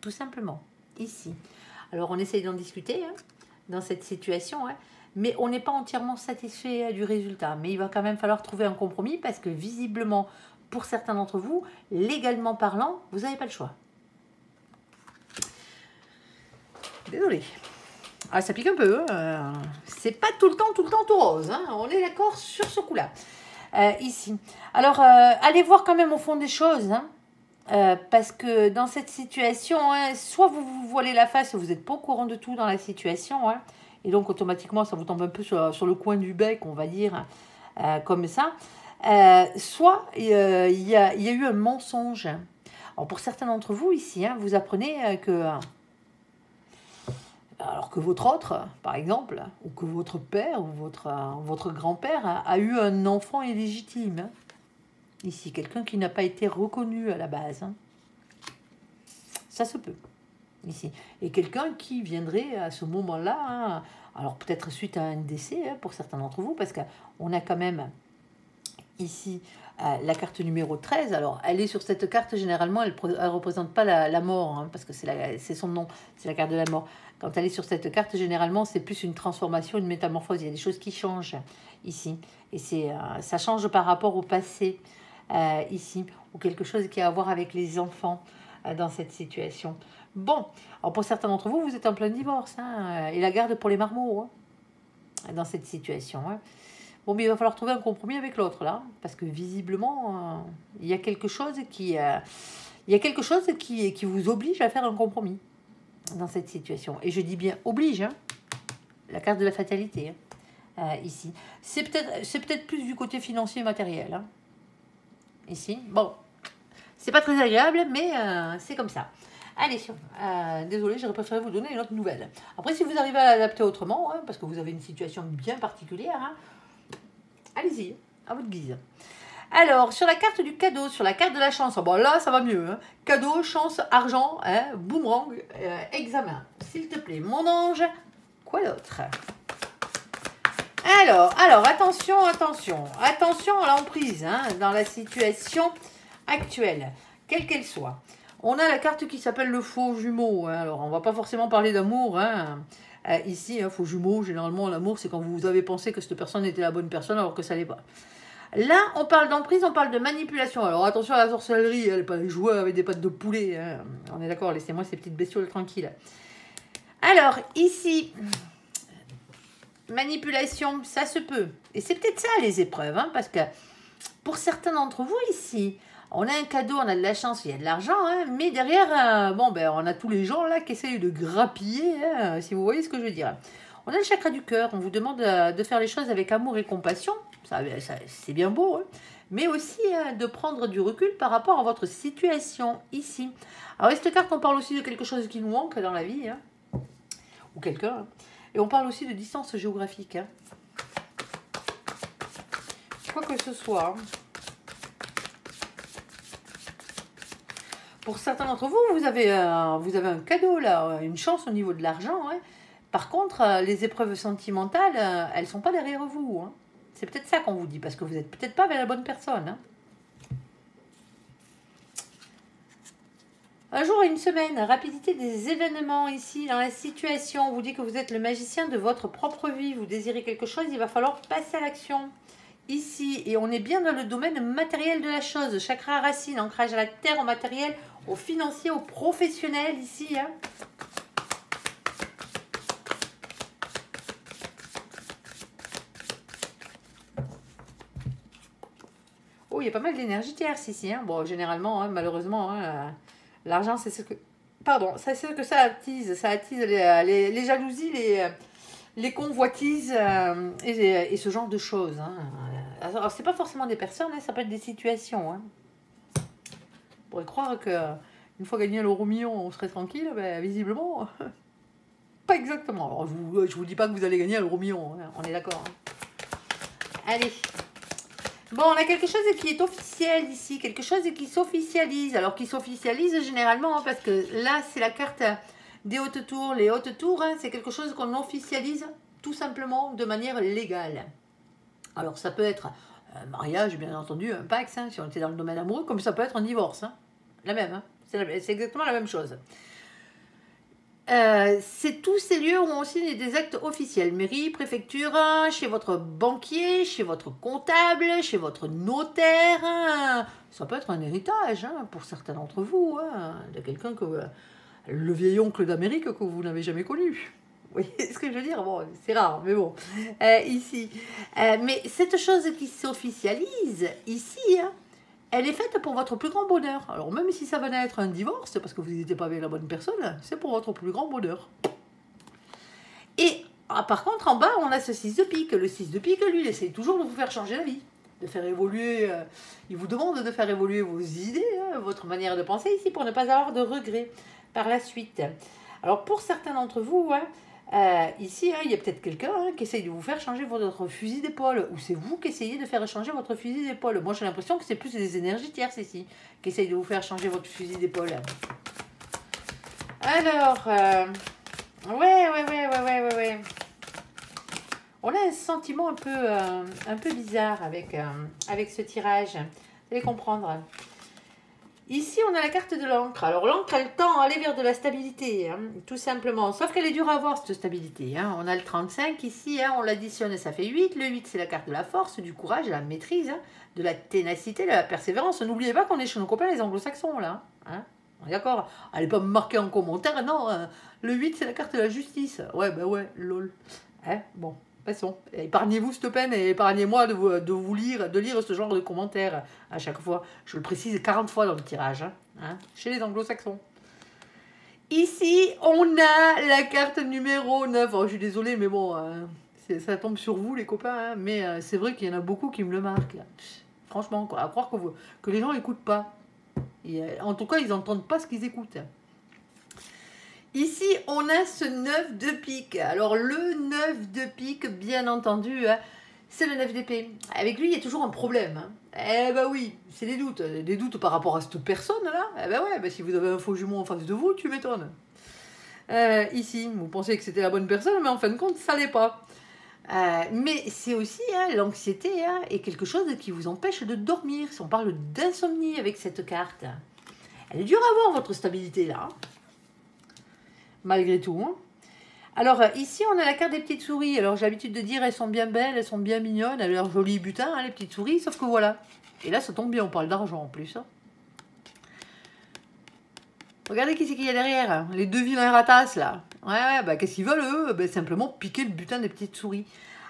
Tout simplement. Ici. Alors, on essaye d'en discuter, hein, dans cette situation, hein, mais on n'est pas entièrement satisfait du résultat. Mais il va quand même falloir trouver un compromis parce que, visiblement, pour certains d'entre vous, légalement parlant, vous n'avez pas le choix. Désolée. Ah, ça pique un peu. C'est pas tout le temps tout rose. Hein. On est d'accord sur ce coup-là. Ici. Alors, allez voir quand même au fond des choses. Hein. Parce que dans cette situation, hein, soit vous vous voilez la face et vous n'êtes pas au courant de tout dans la situation. Hein, et donc, automatiquement, ça vous tombe un peu sur le coin du bec, on va dire, comme ça. Soit il y a eu un mensonge. Alors, pour certains d'entre vous ici, hein, vous apprenez que... Alors que votre autre, par exemple, ou que votre père ou votre grand-père a eu un enfant illégitime. Hein. Ici, quelqu'un qui n'a pas été reconnu à la base. Hein. Ça se peut. Ici. Et quelqu'un qui viendrait à ce moment-là, hein, alors peut-être suite à un décès, hein, pour certains d'entre vous, parce qu'on a quand même ici la carte numéro 13. Alors, elle est sur cette carte, généralement, elle ne représente pas la mort, hein, parce que c'est son nom, c'est la carte de la mort. Quand elle est sur cette carte, généralement, c'est plus une transformation, une métamorphose. Il y a des choses qui changent ici. Et ça change par rapport au passé, ici, ou quelque chose qui a à voir avec les enfants dans cette situation. Bon, alors pour certains d'entre vous, vous êtes en plein divorce, hein, et la garde pour les marmots, hein, dans cette situation. Hein. Bon, mais il va falloir trouver un compromis avec l'autre, là. Parce que visiblement, il y a quelque chose qui... il y a quelque chose qui vous oblige à faire un compromis dans cette situation. Et je dis bien oblige, hein. La carte de la fatalité, hein, ici. C'est peut-être plus du côté financier et matériel, hein, ici. Bon, c'est pas très agréable, mais c'est comme ça. Allez, désolé, j'aurais préféré vous donner une autre nouvelle. Après, si vous arrivez à l'adapter autrement, hein, parce que vous avez une situation bien particulière, hein, allez-y, à votre guise. Alors, sur la carte du cadeau, sur la carte de la chance, bon là, ça va mieux. Hein. Cadeau, chance, argent, hein, boomerang, examen. S'il te plaît, mon ange, quoi d'autre? Alors, attention à l'emprise, hein, dans la situation actuelle, quelle qu'elle soit. On a la carte qui s'appelle le faux jumeau. Hein. Alors, on va pas forcément parler d'amour, hein. Ici, hein, faux jumeau, généralement, l'amour, c'est quand vous avez pensé que cette personne était la bonne personne alors que ça l'est pas. Là, on parle d'emprise, on parle de manipulation. Alors, attention à la sorcellerie, elle n'est pas jouée avec des pattes de poulet. Hein. On est d'accord, laissez-moi ces petites bestioles tranquilles. Alors, ici, manipulation, ça se peut. Et c'est peut-être ça, les épreuves, hein, parce que pour certains d'entre vous, ici, on a un cadeau, on a de la chance, il y a de l'argent, hein, mais derrière, bon, ben, on a tous les gens là qui essayent de grappiller, hein, si vous voyez ce que je veux dire. On a le chakra du cœur, on vous demande de faire les choses avec amour et compassion, ça c'est bien beau, hein, mais aussi de prendre du recul par rapport à votre situation ici. Alors, cette carte, on parle aussi de quelque chose qui nous manque dans la vie, hein, ou quelqu'un, hein, et on parle aussi de distance géographique. Hein. Quoi que ce soit. Hein. Pour certains d'entre vous, vous avez un cadeau, là, une chance au niveau de l'argent. Hein. Par contre, les épreuves sentimentales, elles ne sont pas derrière vous. Hein. C'est peut-être ça qu'on vous dit, parce que vous n'êtes peut-être pas avec la bonne personne. Hein. Un jour et une semaine, rapidité des événements ici, dans la situation. On vous dit que vous êtes le magicien de votre propre vie. Vous désirez quelque chose, il va falloir passer à l'action. Ici, et on est bien dans le domaine matériel de la chose. Chakra racine, ancrage à la terre, au matériel, au financier, au professionnel, ici. Hein. Oh, il y a pas mal d'énergie tierce ici. Hein. Bon, généralement, hein, malheureusement, hein, l'argent, c'est ce que... Pardon, c'est ce que ça attise. Ça attise les jalousies, les convoitises et ce genre de choses. Hein. Alors, c'est pas forcément des personnes, hein, ça peut être des situations. Hein. On pourrait croire qu'une fois gagné l'euro million, on serait tranquille. Ben, visiblement, pas exactement. Alors, je vous dis pas que vous allez gagner l'euro million, hein, on est d'accord. Hein. Allez. Bon, on a quelque chose qui est officiel ici, quelque chose qui s'officialise. Alors, qui s'officialise généralement, hein, parce que là, c'est la carte des hautes tours. Les hautes tours, hein, c'est quelque chose qu'on officialise tout simplement de manière légale. Alors, ça peut être un mariage, bien entendu, un pax, hein, si on était dans le domaine amoureux, comme ça peut être un divorce. Hein. La même, hein. C'est exactement la même chose. C'est tous ces lieux où on signe des actes officiels. Mairie, préfecture, chez votre banquier, chez votre comptable, chez votre notaire. Hein. Ça peut être un héritage, hein, pour certains d'entre vous, hein, de quelqu'un que... le vieil oncle d'Amérique que vous n'avez jamais connu. Vous voyez ce que je veux dire? Bon, c'est rare, mais bon, ici. Mais cette chose qui s'officialise, ici, hein, elle est faite pour votre plus grand bonheur. Alors, même si ça venait à être un divorce, parce que vous n'étiez pas avec la bonne personne, c'est pour votre plus grand bonheur. Et, par contre, en bas, on a ce 6 de pique. Le 6 de pique, lui, il essaie toujours de vous faire changer la vie, de faire évoluer. Il vous demande de faire évoluer vos idées, hein, votre manière de penser ici, pour ne pas avoir de regrets par la suite. Alors, pour certains d'entre vous, hein, ici, hein, il y a peut-être quelqu'un, hein, qui essaye de vous faire changer votre fusil d'épaule, ou c'est vous qui essayez de faire changer votre fusil d'épaule. Moi, j'ai l'impression que c'est plus des énergies tierces ici, qui essayent de vous faire changer votre fusil d'épaule. Alors, ouais. On a un sentiment un peu bizarre avec ce tirage. Vous allez comprendre. Ici, on a la carte de l'encre. Alors, l'encre, elle tend à aller vers de la stabilité, hein, tout simplement. Sauf qu'elle est dure à avoir, cette stabilité. Hein. On a le 35 ici, hein, on l'additionne, ça fait 8. Le 8, c'est la carte de la force, du courage, de la maîtrise, hein, de la ténacité, de la persévérance. N'oubliez pas qu'on est chez nos copains les anglo-saxons, là. Hein. D'accord? Allez pas me marquer en commentaire, non. Le 8, c'est la carte de la justice. Ouais, bah ouais, lol. Hein, bon. Passons. Épargnez-vous cette peine et épargnez-moi de lire ce genre de commentaires à chaque fois. Je le précise 40 fois dans le tirage, hein, chez les anglo-saxons. Ici, on a la carte numéro 9. Oh, je suis désolée, mais bon, ça tombe sur vous, les copains. Hein, mais c'est vrai qu'il y en a beaucoup qui me le marquent. Franchement, quoi, à croire que les gens n'écoutent pas. En tout cas, ils n'entendent pas ce qu'ils écoutent. Ici, on a ce 9 de pique. Alors, le 9 de pique, bien entendu, hein, c'est le 9 d'épée. Avec lui, il y a toujours un problème. Hein. Eh ben oui, c'est des doutes. Des doutes par rapport à cette personne-là. Eh ben ouais, si vous avez un faux jumeau en face de vous, tu m'étonnes. Ici, vous pensez que c'était la bonne personne, mais en fin de compte, ça l'est pas. Mais c'est aussi l'anxiété est quelque chose qui vous empêche de dormir. Si on parle d'insomnie avec cette carte, elle est dure à voir, votre stabilité là. Malgré tout. Hein. Alors, ici, on a la carte des petites souris. Alors, j'ai l'habitude de dire, elles sont bien belles, elles sont bien mignonnes, elles ont l'air jolies butin, hein, les petites souris, sauf que voilà. Et là, ça tombe bien, on parle d'argent en plus. Hein. Regardez qui c'est qu'il y a derrière, hein, les deux vilains ratasses, là. Ouais, bah, qu'est-ce qu'ils veulent, eux? Simplement piquer le butin des petites souris.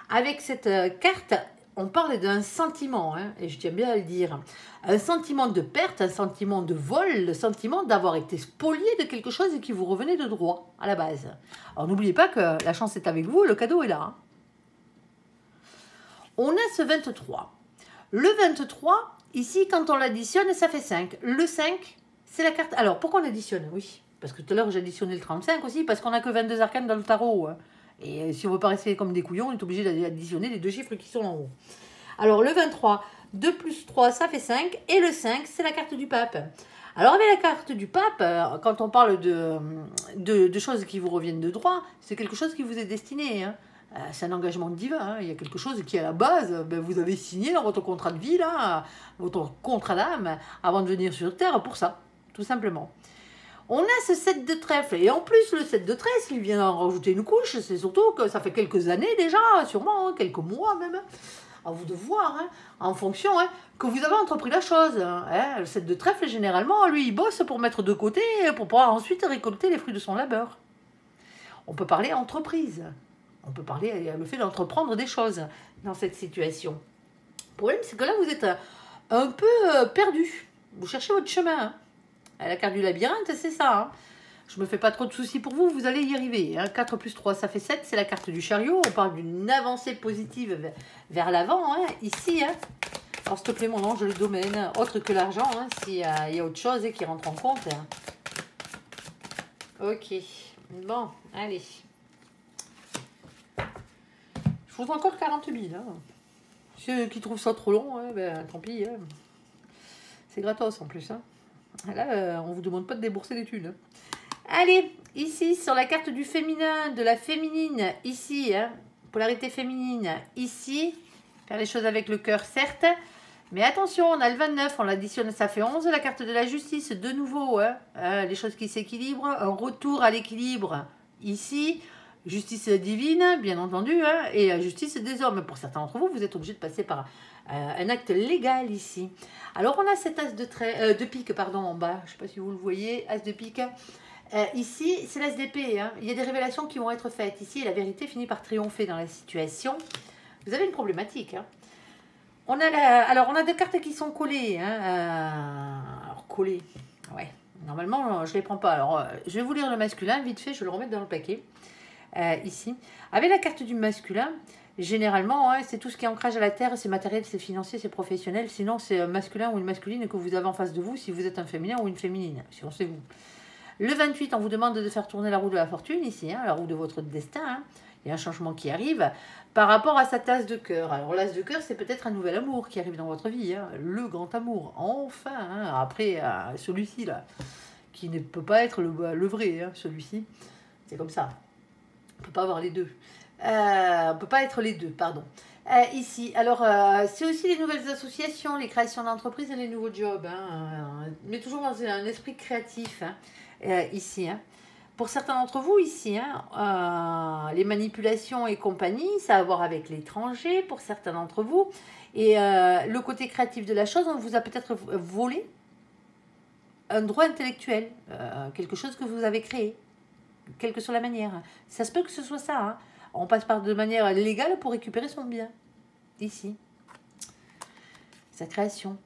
Avec cette carte, on parle d'un sentiment, hein, et je tiens bien à le dire. Un sentiment de perte, un sentiment de vol, le sentiment d'avoir été spolié de quelque chose qui vous revenait de droit, à la base. Alors n'oubliez pas que la chance est avec vous, le cadeau est là. Hein. On a ce 23. Le 23, ici, quand on l'additionne, ça fait 5. Le 5, c'est la carte... Alors, pourquoi on additionne? Oui, parce que tout à l'heure, j'ai additionné le 35 aussi, parce qu'on n'a que 22 arcanes dans le tarot. Hein. Et si on veut pas rester comme des couillons, on est obligé d'additionner les deux chiffres qui sont en haut. Alors, le 23, 2 plus 3, ça fait 5. Et le 5, c'est la carte du pape. Alors, avec la carte du pape, quand on parle de choses qui vous reviennent de droit, c'est quelque chose qui vous est destiné. Hein. C'est un engagement divin. Hein. Il y a quelque chose qui, à la base, vous avez signé dans votre contrat de vie, là, votre contrat d'âme, avant de venir sur Terre pour ça, tout simplement. On a ce 7 de trèfle, et en plus le 7 de trèfle, il vient d'en rajouter une couche, c'est surtout que ça fait quelques années déjà, sûrement, hein, quelques mois même, à vous de voir, hein, en fonction, hein, que vous avez entrepris la chose. Hein. Le 7 de trèfle, généralement, lui, il bosse pour mettre de côté, pour pouvoir ensuite récolter les fruits de son labeur. On peut parler entreprise, on peut parler le fait d'entreprendre des choses dans cette situation. Le problème, c'est que là, vous êtes un peu perdu, vous cherchez votre chemin, hein. La carte du labyrinthe, c'est ça. Hein. Je me fais pas trop de soucis pour vous, vous allez y arriver. Hein. 4 plus 3, ça fait 7, c'est la carte du chariot. On parle d'une avancée positive vers l'avant, hein, ici. Hein. Alors, s'il te plaît, mon ange, le domaine, autre que l'argent, hein, s'il y a autre chose qui rentre en compte. Hein. Ok, bon, allez. Je vous encore 40 000. Hein. Ceux qui trouvent ça trop long, hein, tant pis. Hein. C'est gratos en plus. Hein. Là, on ne vous demande pas de débourser des thunes. Allez, ici, sur la carte du féminin, de la féminine, ici, hein, polarité féminine, ici, faire les choses avec le cœur, certes, mais attention, on a le 29, on l'additionne, ça fait 11, la carte de la justice, de nouveau, hein, les choses qui s'équilibrent, un retour à l'équilibre, ici, justice divine, bien entendu, hein, et justice des hommes. Pour certains d'entre vous, vous êtes obligé de passer par un acte légal ici. Alors, on a cet as de pique, pardon, en bas. Je ne sais pas si vous le voyez, as de pique. Ici, c'est l'as d'épée. Hein. Il y a des révélations qui vont être faites. Ici, la vérité finit par triompher dans la situation. Vous avez une problématique. Hein. On a des cartes qui sont collées. Hein. Alors, collées, ouais. Normalement, je ne les prends pas. Alors, je vais vous lire le masculin. Vite fait, je vais le remettre dans le paquet. Ici. Avec la carte du masculin, généralement, hein, c'est tout ce qui est ancrage à la terre, c'est matériel, c'est financier, c'est professionnel. Sinon, c'est un masculin ou une masculine que vous avez en face de vous, si vous êtes un féminin ou une féminine, si on sait vous. Le 28, on vous demande de faire tourner la roue de la fortune, ici, hein, la roue de votre destin. Hein. Il y a un changement qui arrive par rapport à sa tasse de cœur. Alors, l'as de cœur, c'est peut-être un nouvel amour qui arrive dans votre vie, hein, le grand amour, enfin, hein, après celui-ci, là, qui ne peut pas être le vrai, hein, celui-ci. C'est comme ça. On ne peut pas avoir les deux. On ne peut pas être les deux, pardon. Ici, alors, c'est aussi les nouvelles associations, les créations d'entreprises et les nouveaux jobs. Hein, mais toujours dans un esprit créatif, hein, ici. Hein. Pour certains d'entre vous, ici, hein, les manipulations et compagnie, ça a à voir avec l'étranger, pour certains d'entre vous. Et le côté créatif de la chose, on vous a peut-être volé un droit intellectuel, quelque chose que vous avez créé. Quelle que soit la manière. Ça se peut que ce soit ça. Hein. On passe par de manière légale pour récupérer son bien. Ici. Sa création.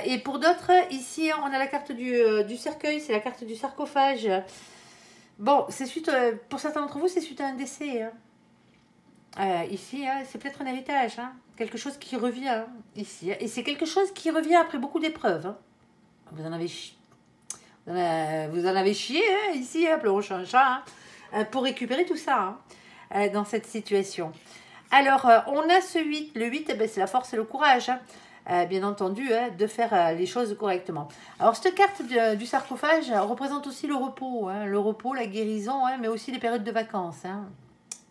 Et pour d'autres, ici, on a la carte du cercueil, c'est la carte du sarcophage. Bon, c'est suite, pour certains d'entre vous, c'est suite à un décès. Ici, c'est peut-être un héritage, hein, quelque chose qui revient hein, ici. Et c'est quelque chose qui revient après beaucoup d'épreuves. Hein. Vous en avez chié hein, ici, appelons un chat, hein, pour récupérer tout ça hein, dans cette situation. Alors, on a ce 8. Le 8, ben, c'est la force et le courage. Hein. Bien entendu, hein, de faire les choses correctement. Alors, cette carte du sarcophage représente aussi le repos, hein, la guérison, hein, mais aussi les périodes de vacances. Hein.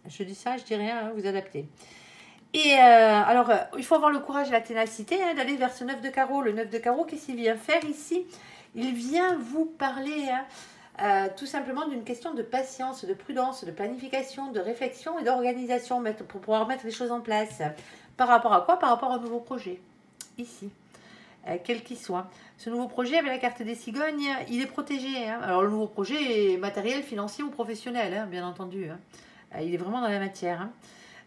Je dis ça, je dis rien, hein, vous adaptez. Et alors, il faut avoir le courage et la ténacité hein, d'aller vers ce 9 de carreau. Le 9 de carreau, qu'est-ce qu'il vient faire ici? Il vient vous parler tout simplement d'une question de patience, de prudence, de planification, de réflexion et d'organisation pour pouvoir mettre les choses en place. Par rapport à quoi? Par rapport à un nouveau projet. Ici, quel qu'il soit. Ce nouveau projet avec la carte des cigognes, il est protégé. Hein. Alors le nouveau projet est matériel, financier ou professionnel, hein, bien entendu. Hein. Il est vraiment dans la matière.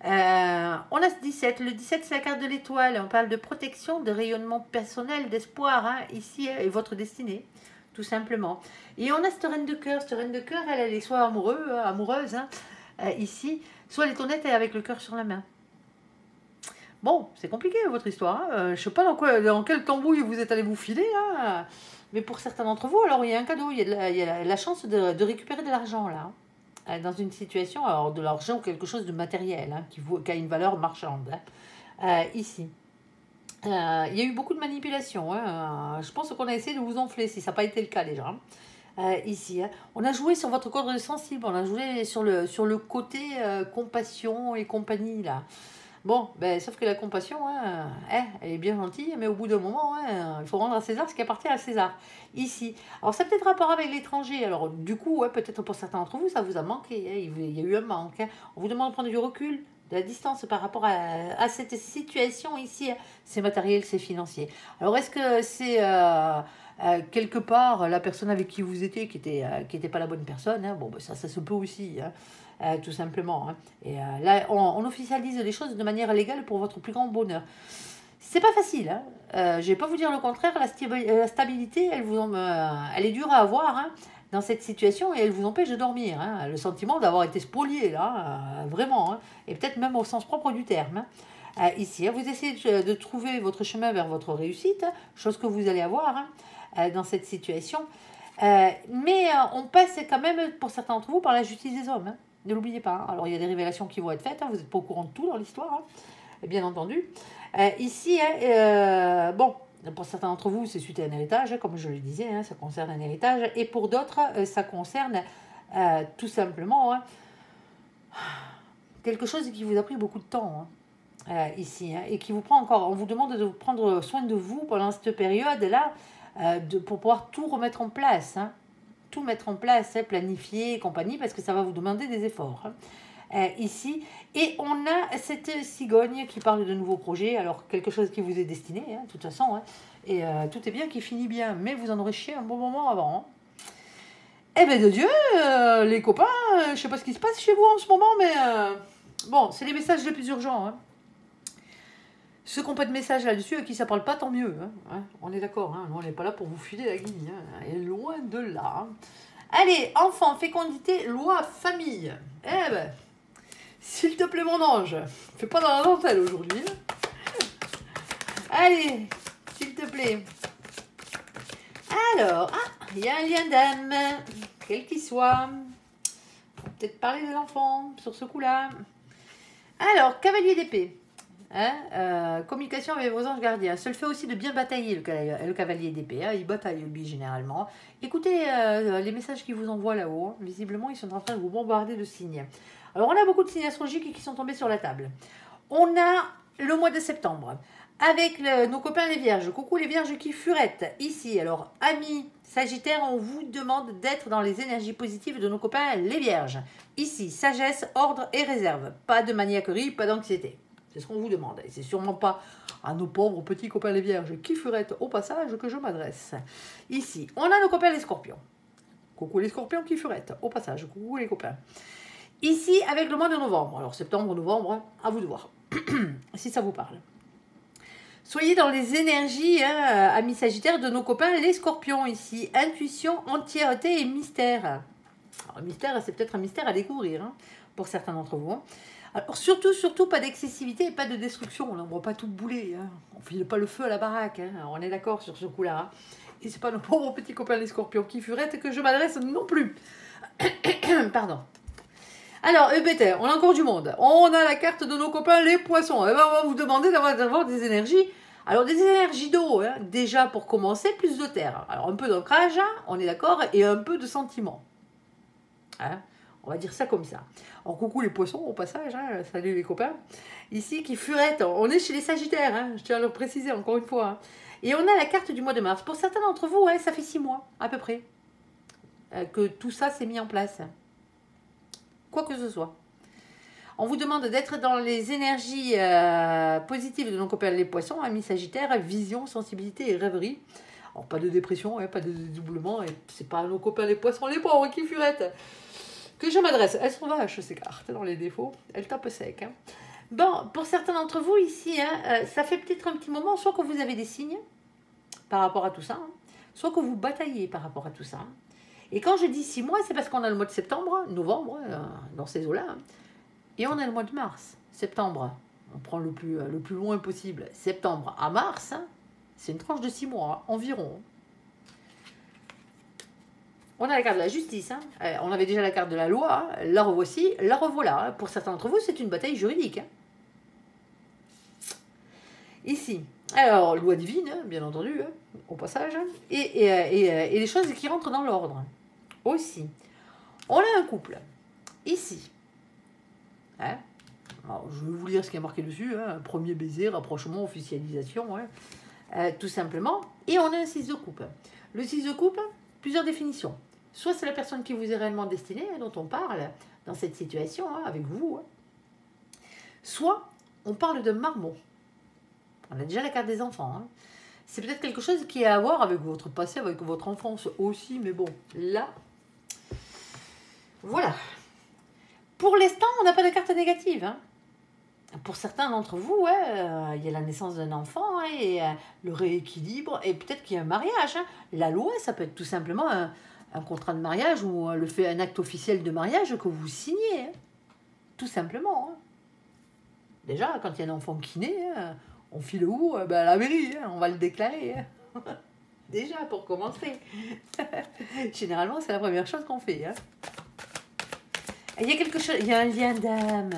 Hein. On a ce 17. Le 17, c'est la carte de l'étoile. On parle de protection, de rayonnement personnel, d'espoir. Hein, ici, est votre destinée, tout simplement. Et on a cette reine de cœur. Cette reine de cœur, elle est soit amoureuse, hein, ici, soit elle est honnête et avec le cœur sur la main. Bon, c'est compliqué votre histoire. Hein. Je ne sais pas dans quel tambouille vous êtes allé vous filer. Hein. Mais pour certains d'entre vous, alors il y a un cadeau. Il y a la chance de récupérer de l'argent là. Dans une situation, alors de l'argent ou quelque chose de matériel, hein, qui a une valeur marchande. Hein. Ici. Il y a eu beaucoup de manipulations. Hein. Je pense qu'on a essayé de vous enfler, si ça n'a pas été le cas déjà. Ici, hein. On a joué sur votre corde sensible. On a joué sur le côté compassion et compagnie là. Bon, ben, sauf que la compassion, hein, elle est bien gentille, mais au bout d'un moment, hein, il faut rendre à César ce qui appartient à César. Ici. Alors, ça a peut-être rapport avec l'étranger. Alors, du coup, ouais, peut-être pour certains d'entre vous, ça vous a manqué. Hein, il y a eu un manque. Hein. On vous demande de prendre du recul, de la distance par rapport à cette situation ici. Hein. C'est matériel, c'est financier. Alors, est-ce que c'est quelque part la personne avec qui vous étiez qui était pas la bonne personne hein. Bon, ben, ça se peut aussi. Hein. Tout simplement. Hein. Et là, on officialise les choses de manière légale pour votre plus grand bonheur. C'est pas facile. Hein. Je vais pas vous dire le contraire. La stabilité, elle est dure à avoir hein, dans cette situation et elle vous empêche de dormir. Hein. Le sentiment d'avoir été spolié, là, vraiment. Hein. Et peut-être même au sens propre du terme. Hein. Ici, hein, vous essayez de trouver votre chemin vers votre réussite, chose que vous allez avoir hein, dans cette situation. Mais on passe quand même, pour certains d'entre vous, par la justice des hommes. Hein. Ne l'oubliez pas. Hein. Alors, il y a des révélations qui vont être faites. Hein. Vous n'êtes pas au courant de tout dans l'histoire, hein. Bien entendu. Ici, hein, bon, pour certains d'entre vous, c'est suite à un héritage, hein, comme je le disais, hein, ça concerne un héritage. Et pour d'autres, ça concerne tout simplement hein, quelque chose qui vous a pris beaucoup de temps hein, ici. Hein, et qui vous prend encore. On vous demande de prendre soin de vous pendant cette période-là pour pouvoir tout remettre en place. Hein. Tout mettre en place, hein, planifier et compagnie, parce que ça va vous demander des efforts. Hein. Ici, et on a cette cigogne qui parle de nouveaux projets, alors quelque chose qui vous est destiné, hein, de toute façon, hein, et tout est bien qui finit bien, mais vous en aurez chié un bon moment avant. Hein. Eh bien de Dieu, les copains, je sais pas ce qui se passe chez vous en ce moment, mais bon, c'est les messages les plus urgents. Hein. Ceux qui n'ont pas de message là-dessus, à qui ça parle pas, tant mieux. Hein. On est d'accord, hein. On n'est pas là pour vous filer la guille. Hein. Et loin de là. Hein. Allez, enfant, fécondité, loi, famille. Eh ben, s'il te plaît, mon ange, fais pas dans la dentelle aujourd'hui. Hein. Allez, s'il te plaît. Alors, il y a un lien d'âme, quel qu'il soit. On va peut-être parler de l'enfant sur ce coup-là. Alors, cavalier d'épée. Hein, communication avec vos anges gardiens. Ça le fait aussi de bien batailler le cavalier d'épée. Hein, il bataille lui généralement. Écoutez les messages qu'il vous envoie là-haut. Visiblement, ils sont en train de vous bombarder de signes. Alors, on a beaucoup de signes astrologiques qui sont tombés sur la table. On a le mois de septembre avec nos copains les vierges. Coucou les vierges qui furettent ici. Alors, amis Sagittaire, on vous demande d'être dans les énergies positives de nos copains les vierges. Ici, sagesse, ordre et réserve. Pas de maniaquerie, pas d'anxiété. C'est ce qu'on vous demande. Et c'est sûrement pas à nos pauvres petits copains les vierges qui furettent au passage que je m'adresse. Ici, on a nos copains les scorpions. Coucou les scorpions qui furettent au passage. Coucou les copains. Ici, avec le mois de novembre. Alors, septembre, novembre, à vous de voir. Si ça vous parle. Soyez dans les énergies, hein, amis Sagittaires, de nos copains, les Scorpions, ici. Intuition, entièreté et mystère. Alors, mystère, c'est peut-être un mystère à découvrir, hein, pour certains d'entre vous. Hein. Alors, surtout, pas d'excessivité et pas de destruction. On n'envoie pas tout bouler. Hein. On ne file pas le feu à la baraque. Hein. Alors, on est d'accord sur ce coup-là. Hein. Et c'est pas nos pauvres petits copains, les Scorpions, qui furettent que je m'adresse non plus. Pardon. Alors, EBT, on a encore du monde. On a la carte de nos copains, les poissons. Eh ben, on va vous demander d'avoir des énergies. Alors, des énergies d'eau, hein. Déjà, pour commencer, plus de terre. Alors, un peu d'ancrage, hein, on est d'accord, et un peu de sentiment. Hein, on va dire ça comme ça. Alors, coucou les poissons, au passage. Hein, salut les copains. Ici, qui furettent. On est chez les Sagittaires, hein, je tiens à le préciser encore une fois. Hein. Et on a la carte du mois de mars. Pour certains d'entre vous, ouais, ça fait 6 mois, à peu près, que tout ça s'est mis en place. Quoi que ce soit. On vous demande d'être dans les énergies positives de nos copains les poissons, amis Sagittaires, vision, sensibilité et rêverie. Alors, pas de dépression, hein, pas de dédoublement, et c'est pas à nos copains les poissons, les pauvres qui furettent que je m'adresse. Elles sont vaches ces cartes dans les défauts, elles tapent sec. Hein. Bon, pour certains d'entre vous ici, hein, ça fait peut-être un petit moment, soit que vous avez des signes par rapport à tout ça, hein, soit que vous bataillez par rapport à tout ça. Hein. Et quand je dis 6 mois, c'est parce qu'on a le mois de septembre, novembre, dans ces eaux-là. Hein. Et on a le mois de mars, septembre. On prend le plus loin possible. Septembre à mars, hein, c'est une tranche de 6 mois environ. On a la carte de la justice. Hein. On avait déjà la carte de la loi. Hein. La revoici, la revoilà. Hein. Pour certains d'entre vous, c'est une bataille juridique. Hein. Ici. Alors, loi divine, hein, bien entendu, hein, au passage. Hein. Et les choses qui rentrent dans l'ordre. Aussi. On a un couple. Ici. Hein. Alors, je vais vous lire ce qui est marqué dessus. Hein. Premier baiser, rapprochement, officialisation. Hein. Tout simplement. Et on a un 6 de coupe. Le 6 de coupe, plusieurs définitions. Soit c'est la personne qui vous est réellement destinée, hein, dont on parle dans cette situation, hein, avec vous. Hein. Soit on parle de marmot. On a déjà la carte des enfants. Hein. C'est peut-être quelque chose qui a à voir avec votre passé, avec votre enfance aussi. Mais bon, là, voilà. Pour l'instant, on n'a pas de carte négative. Hein. Pour certains d'entre vous, ouais, il y a la naissance d'un enfant hein, et le rééquilibre, et peut-être qu'il y a un mariage. Hein. La loi, ça peut être tout simplement un contrat de mariage ou un acte officiel de mariage que vous signez. Hein. Tout simplement. Hein. Déjà, quand il y a un enfant qui naît, hein, on file où à la mairie, hein, on va le déclarer. Hein. Déjà, pour commencer. Généralement, c'est la première chose qu'on fait. Hein. Il y a quelque chose, il y a un lien d'âme.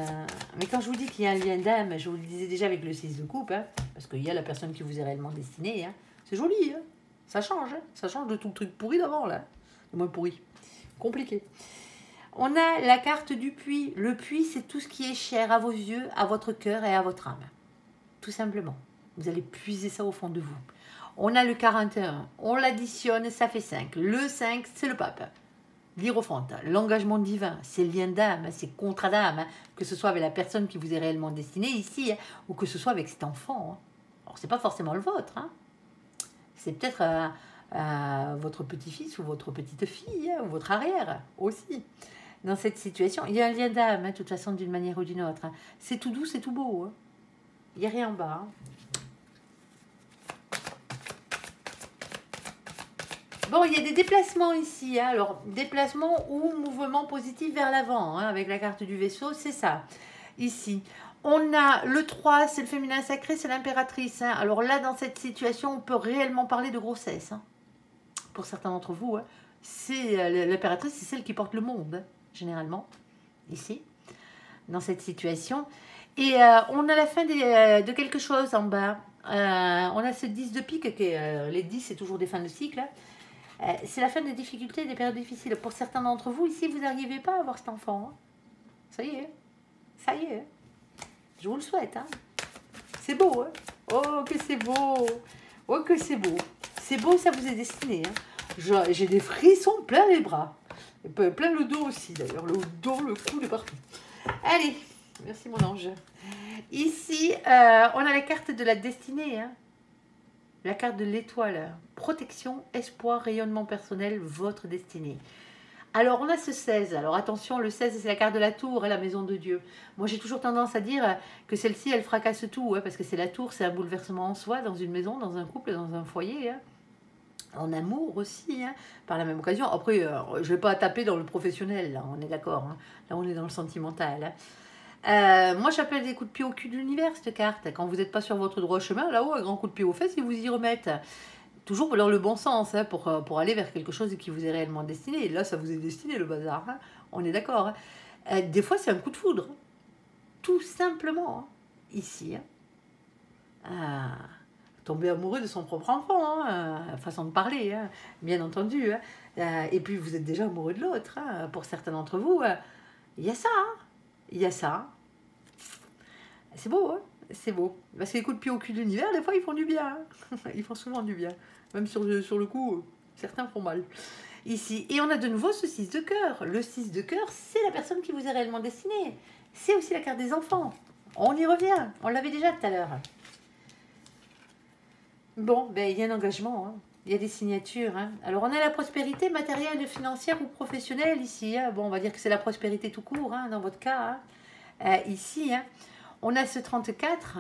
Mais quand je vous dis qu'il y a un lien d'âme, je vous le disais déjà avec le 6 de coupe, hein, parce qu'il y a la personne qui vous est réellement destinée. Hein. C'est joli, hein. Ça change. Hein. Ça change de tout le truc pourri d'avant, là. Le moins pourri. Compliqué. On a la carte du puits. Le puits, c'est tout ce qui est cher à vos yeux, à votre cœur et à votre âme. Tout simplement. Vous allez puiser ça au fond de vous. On a le 41. On l'additionne, ça fait 5. Le 5, c'est le pape. L'hiérophante, l'engagement divin, c'est le lien d'âme, c'est contrat d'âme, hein, que ce soit avec la personne qui vous est réellement destinée ici, hein, ou que ce soit avec cet enfant. Hein. Alors, c'est pas forcément le vôtre. Hein. C'est peut-être votre petit-fils ou votre petite-fille, hein, ou votre arrière aussi. Dans cette situation, il y a un lien d'âme, hein, de toute façon, d'une manière ou d'une autre. Hein. C'est tout doux, c'est tout beau. Hein. Il n'y a rien en bas. Hein. Bon, il y a des déplacements ici. Hein. Alors, déplacement ou mouvement positif vers l'avant, hein, avec la carte du vaisseau, c'est ça. Ici, on a le 3, c'est le féminin sacré, c'est l'impératrice. Hein. Alors là, dans cette situation, on peut réellement parler de grossesse. Hein. Pour certains d'entre vous, hein. C'est l'impératrice, c'est celle qui porte le monde, hein, généralement, ici, dans cette situation. Et on a la fin de quelque chose en bas. On a ce 10 de pique, qui est, les 10, c'est toujours des fins de cycle. Hein. C'est la fin des difficultés, des périodes difficiles. Pour certains d'entre vous, ici, vous n'arrivez pas à avoir cet enfant. Hein. Ça y est. Ça y est. Je vous le souhaite. Hein. C'est beau. Hein. Oh, que c'est beau. Oh, que c'est beau. C'est beau, ça vous est destiné. Hein. J'ai des frissons plein les bras. Et plein le dos aussi, d'ailleurs. Le dos, le cou, de partout. Allez. Merci, mon ange. Ici, on a la carte de la destinée. Hein. La carte de l'étoile, protection, espoir, rayonnement personnel, votre destinée. Alors, on a ce 16. Alors, attention, le 16, c'est la carte de la tour et la maison de Dieu. Moi, j'ai toujours tendance à dire que celle-ci, elle fracasse tout, parce que c'est la tour, c'est un bouleversement en soi, dans une maison, dans un couple, dans un foyer, en amour aussi, par la même occasion. Après, je ne vais pas taper dans le professionnel, là, on est d'accord. Là, on est dans le sentimental. Moi, j'appelle des coups de pied au cul de l'univers, cette carte. Quand vous n'êtes pas sur votre droit chemin, là-haut, un grand coup de pied aux fesses, ils vous y remettent. Toujours dans le bon sens, pour aller vers quelque chose qui vous est réellement destiné. Et là, ça vous est destiné, le bazar. On est d'accord. Des fois, c'est un coup de foudre. Tout simplement. Ici. Tomber amoureux de son propre enfant. Façon de parler, bien entendu. Et puis, vous êtes déjà amoureux de l'autre. Pour certains d'entre vous, il y a ça. Il y a ça. C'est beau, c'est beau. Parce que les coups de pied au cul de l'univers, des fois, ils font du bien. Ils font souvent du bien. Même sur le coup, certains font mal. Ici. Et on a de nouveau ce 6 de cœur. Le 6 de cœur, c'est la personne qui vous est réellement destinée. C'est aussi la carte des enfants. On y revient. On l'avait déjà tout à l'heure. Bon, ben, il y a un engagement. Il y a des signatures. Alors, on a la prospérité matérielle, financière ou professionnelle ici. Bon, on va dire que c'est la prospérité tout court, dans votre cas. Ici, on a ce 34.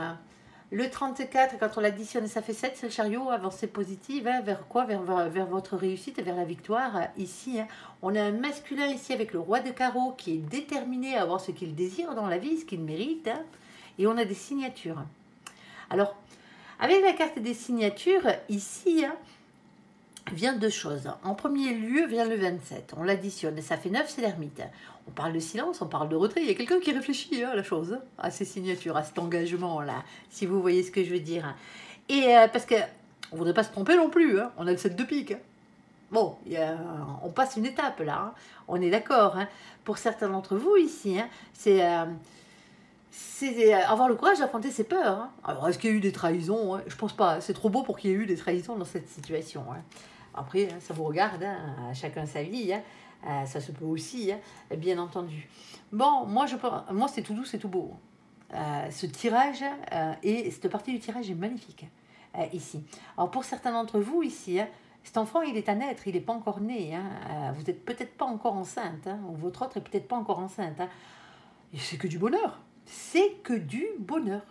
Le 34, quand on l'additionne, ça fait 7, c'est le chariot, avancée positive. Vers quoi, vers votre réussite et vers la victoire. Ici, on a un masculin ici avec le roi de carreau qui est déterminé à avoir ce qu'il désire dans la vie, ce qu'il mérite. Et on a des signatures. Alors, avec la carte des signatures, ici, vient deux choses. En premier lieu, vient le 27. On l'additionne et ça fait 9, c'est l'ermite. On parle de silence, on parle de retrait. Il y a quelqu'un qui réfléchit à la chose, à ces signatures, à cet engagement-là, si vous voyez ce que je veux dire. Et parce que on ne voudrait pas se tromper non plus, on a le 7 de pique. Bon, on passe une étape là, on est d'accord. Pour certains d'entre vous ici, c'est avoir le courage d'affronter ses peurs. Alors, est-ce qu'il y a eu des trahisons? Je pense pas. C'est trop beau pour qu'il y ait eu des trahisons dans cette situation. Après, ça vous regarde, chacun sa vie. Ça se peut aussi, bien entendu. Bon, moi c'est tout doux, c'est tout beau. Ce tirage, et cette partie du tirage est magnifique, ici. Alors, pour certains d'entre vous, ici, cet enfant, il est à naître, il n'est pas encore né. Vous n'êtes peut-être pas encore enceinte, ou votre autre est peut-être pas encore enceinte. Et c'est que du bonheur. C'est que du bonheur.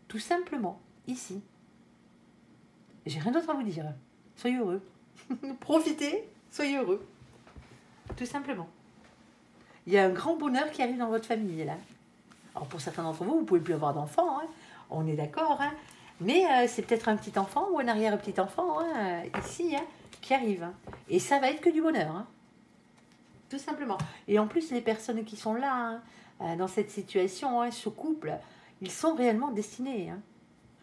Tout simplement, ici. J'ai rien d'autre à vous dire. Soyez heureux. Profitez, soyez heureux. Tout simplement. Il y a un grand bonheur qui arrive dans votre famille, là. Alors, pour certains d'entre vous, vous ne pouvez plus avoir d'enfants, on est d'accord, mais c'est peut-être un petit enfant ou un arrière-petit enfant, ici, qui arrive. Et ça va être que du bonheur, tout simplement. Et en plus, les personnes qui sont là, dans cette situation, ce couple, ils sont réellement destinés.